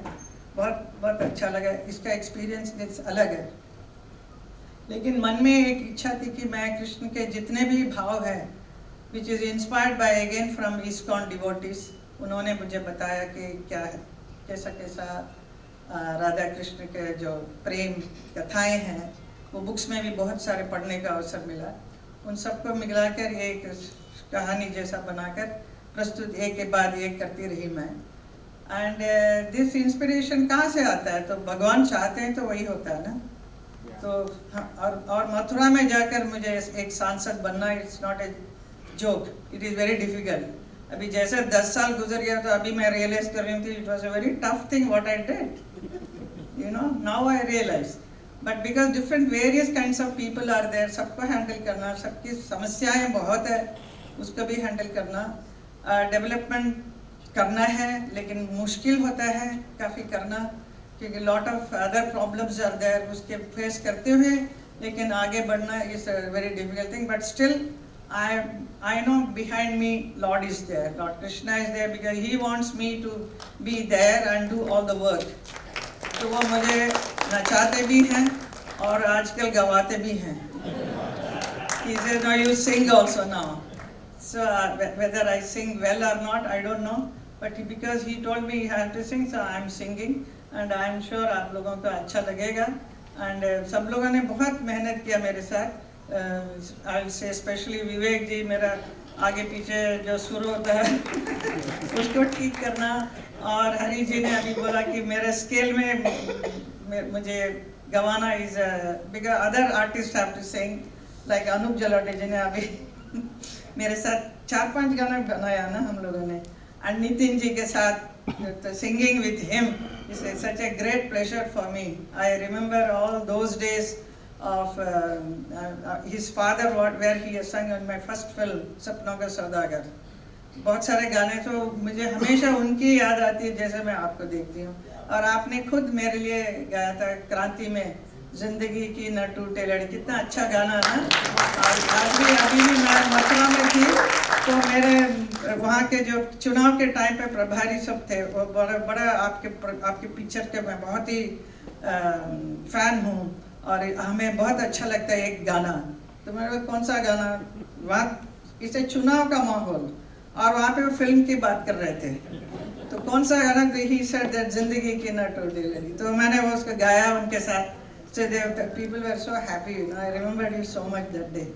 बहुत अच्छा लगा। इसका एक्सपीरियंस अलग है, लेकिन मन में एक इच्छा थी कि मैं कृष्ण के जितने भी भाव हैं which is inspired by again from ISKCON devotees, उन्होंने मुझे बताया कि क्या है, कैसा राधा कृष्ण के जो प्रेम कथाएं हैं वो बुक्स में भी बहुत सारे पढ़ने का अवसर मिला। उन सबको मिलाकर ये एक कहानी जैसा बनाकर प्रस्तुत एक के बाद एक करती रही मैं। एंड दिस इंस्पिरेशन कहाँ से आता है? तो भगवान चाहते हैं तो वही होता है ना। तो और मथुरा में जाकर मुझे एक सांसद बनना, it's not a joke, it is very difficult. अभी जैसे 10 साल गुजर गया तो अभी मैं रियलाइज कर रही हूँ it was a very tough thing what I did, you know, now I realise. But because different various kinds of people are there, सबको हैंडल करना, सबकी समस्याएं बहुत है, उसको भी हैंडल करना, डेवलपमेंट करना है, लेकिन मुश्किल होता है काफ़ी करना, क्योंकि lot of other problems are there, उसके फेस करते हुए लेकिन आगे बढ़ना is a very difficult thing. But still I know behind me Lord is there, Lord Krishna is there, because he wants me to be there and do all the work. तो वो मुझे नचाते भी हैं और आजकल गवाते भी हैं। He said, no, you sing also now. So whether I sing well or not, I don't know. But because he told me he had to sing, so I am singing, and I am sure आप लोगों को अच्छा लगेगा। And सब लोगों ने बहुत मेहनत किया मेरे साथ। आई विल से स्पेशली विवेक जी, मेरा आगे पीछे जो सुर होता है उसको ठीक करना, और हरी जी ने अभी बोला कि मेरे स्केल में मुझे गवाना is because other artist have to sing, like Anup Jalota ji ने अभी मेरे साथ 4-5 गाना बनाया ना हम लोगों ने, एंड नितिन जी के साथ singing with him is such a great pleasure for me. I remember all those days of his father, where he has sung in my first film सपनों का सौदागर। बहुत सारे गाने तो मुझे हमेशा उनकी याद आती है जैसे मैं आपको देखती हूँ। और आपने खुद मेरे लिए गाया था क्रांति में, जिंदगी की न टूटे लड़ी, कितना अच्छा गाना ना। और आज भी अभी भी मैं मथुरा में थी तो मेरे वहाँ के जो चुनाव के टाइम पे प्रभारी सब थे, वो बड़ा आपके पिक्चर के मैं बहुत ही फैन हूँ और हमें बहुत अच्छा लगता है एक गाना। तो मेरे कौन सा गाना, वहाँ इसे चुनाव का माहौल और वहाँ पे वो फिल्म की बात कर रहे थे, तो कौन सा गाना, तो ही सेड दैट जिंदगी की न टूटे लड़ी, तो मैंने वो उसको गाया उनके साथ। So people were so happy, you know, I remembered it so much that day.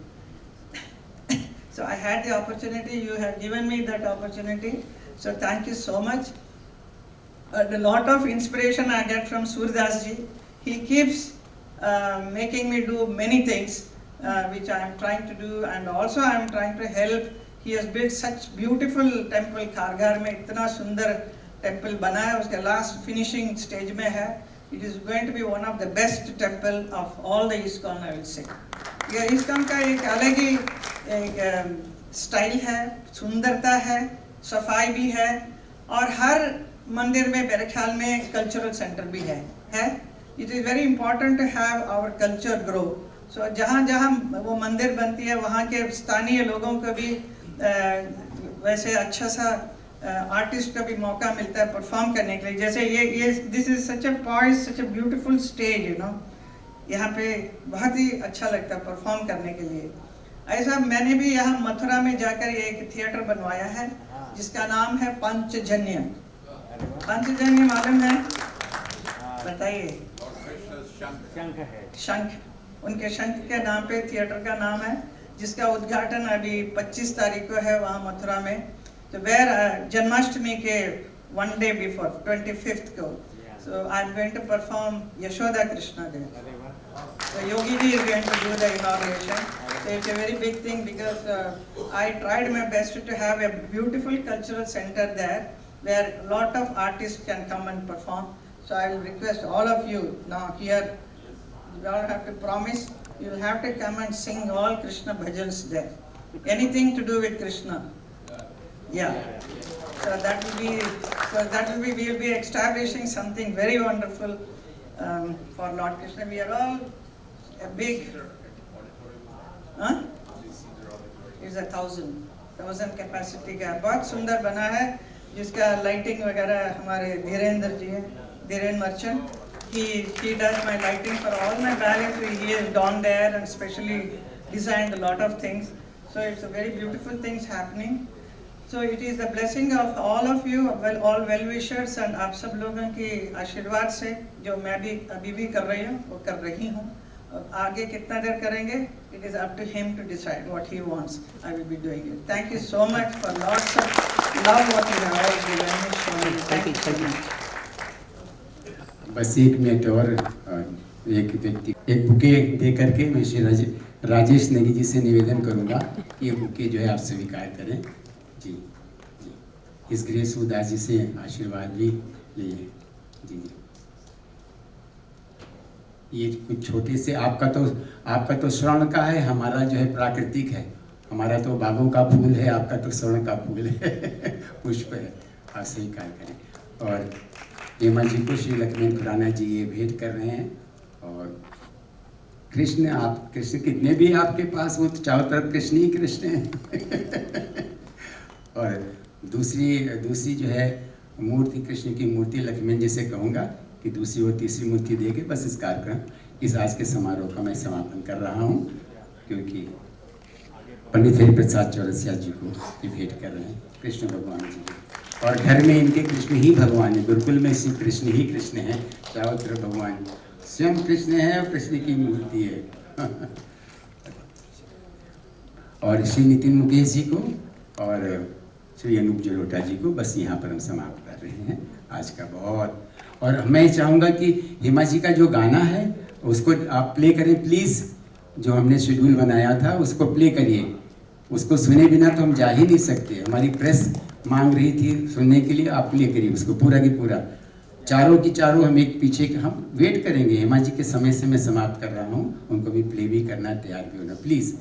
So I had the opportunity, you have given me that opportunity, so thank you so much. A lot of inspiration I get from Surdas ji. He keeps making me do many things which I am trying to do, and also I am trying to help. He has built such beautiful temple, Kharghar में इतना सुंदर temple बना है, उसके last finishing stage में है। It is going to be one of the best temple of all the ISKCON, I will say. ये ISKCON का एक अलग ही एक स्टाइल है, सुंदरता है, सफाई भी है, और हर मंदिर में मेरे ख्याल में कल्चरल सेंटर भी है। It is very important to have our culture grow. So जहाँ जहाँ वो मंदिर बनती है वहाँ के स्थानीय लोगों को भी वैसे अच्छा सा आर्टिस्ट का भी मौका मिलता है परफॉर्म करने के लिए। जैसे ये this is such A poised, such a beautiful stage, you know, यहाँ पे बहुत ही अच्छा लगता है परफॉर्म करने के लिए। ऐसा मैंने भी यहाँ मथुरा में जाकर एक थिएटर बनवाया है जिसका नाम है पंचजन्य। पंचजन्य मालूम है? बताइए। शंख, उनके शंख के नाम पे थिएटर का नाम है, जिसका उद्घाटन अभी 25 तारीख को है वहाँ मथुरा में। तो वेर जन्माष्टमी के 1 day before 25th को, so I am going to perform Yashoda Krishna there. So Yogi ji is going to do the inauguration. So it's a very big thing because I tried my best to have a beautiful cultural center there, where a lot of artists can come and perform. So I will request all of you now here, you all have to promise, you will have to come and sing all Krishna bhajans there. Anything to do with Krishna. Yeah. So that will be, we will be establishing something very wonderful for Lord Krishna. We are all a big, is 1,000 capacity का, बहुत सुंदर बना है, जिसका lighting वगैरह हमारे धीरेन्द्र जी है, Dhirendra merchant. He does my lighting for all my ballet. He is down there and specially designed a lot of things. So it's a very beautiful things happening. So it is the blessing of all of you, all well-wishers, and आप सब लोगों की आशीर्वाद से जो मैं भी अभी भी कर रही हूँ, वो कर रही हूँ. आगे कितना देर करेंगे? It is up to him to decide what he wants. I will be doing it. Thank you so much for lots of love what you have all given me. Thank you so much. बस 1 minute और एक व्यक्ति एक bouquet दे करके मैं श्री राजेश नेगी जी से निवेदन करूंगा कि ये बुके जो है आप स्वीकार करें. जी जी, इस ग्रेस उदास जी से आशीर्वाद भी लिए. जी जी, ये कुछ छोटे से आपका तो स्वर्ण का है, हमारा जो है प्राकृतिक है. हमारा तो बागों का फूल है, आपका तो स्वर्ण का फूल है, पुष्प है. आप स्वीकार करें. और हेमा जी को श्री लक्ष्मण खुराना जी ये भेंट कर रहे हैं. और कृष्ण कितने भी आपके पास, वो चारों तरफ कृष्ण ही कृष्ण हैं. और दूसरी जो है मूर्ति, कृष्ण की मूर्ति लक्ष्मण जी से कहूँगा कि दूसरी और तीसरी मूर्ति दे के बस इस कार्यक्रम, इस आज के समारोह का मैं समापन कर रहा हूँ, क्योंकि पंडित हरिप्रसाद चौरसिया जी को ये भेंट कर रहे हैं कृष्ण भगवान जी. और घर में इनके कृष्ण ही भगवान है, गुरुकुल में श्री कृष्ण ही कृष्ण है, चारों तरफ भगवान स्वयं कृष्ण है और कृष्ण की मूर्ति है. और श्री नितिन मुकेश जी को और श्री अनूप जलोटा जी को बस यहाँ पर हम समाप्त कर रहे हैं आज का बहुत. और मैं चाहूँगा कि हेमा जी का जो गाना है उसको आप प्ले करें प्लीज़. जो हमने शेड्यूल बनाया था उसको प्ले करिए. उसको सुने बिना तो हम जा ही नहीं सकते. हमारी प्रेस मांग रही थी सुनने के लिए, आप प्ले करिए उसको पूरा की पूरा. चारों की चारों हम एक पीछे हम वेट करेंगे. हेमा जी के समय से मैं समाप्त कर रहा हूँ, उनको भी प्ले भी करना, तैयार भी होना. प्लीज़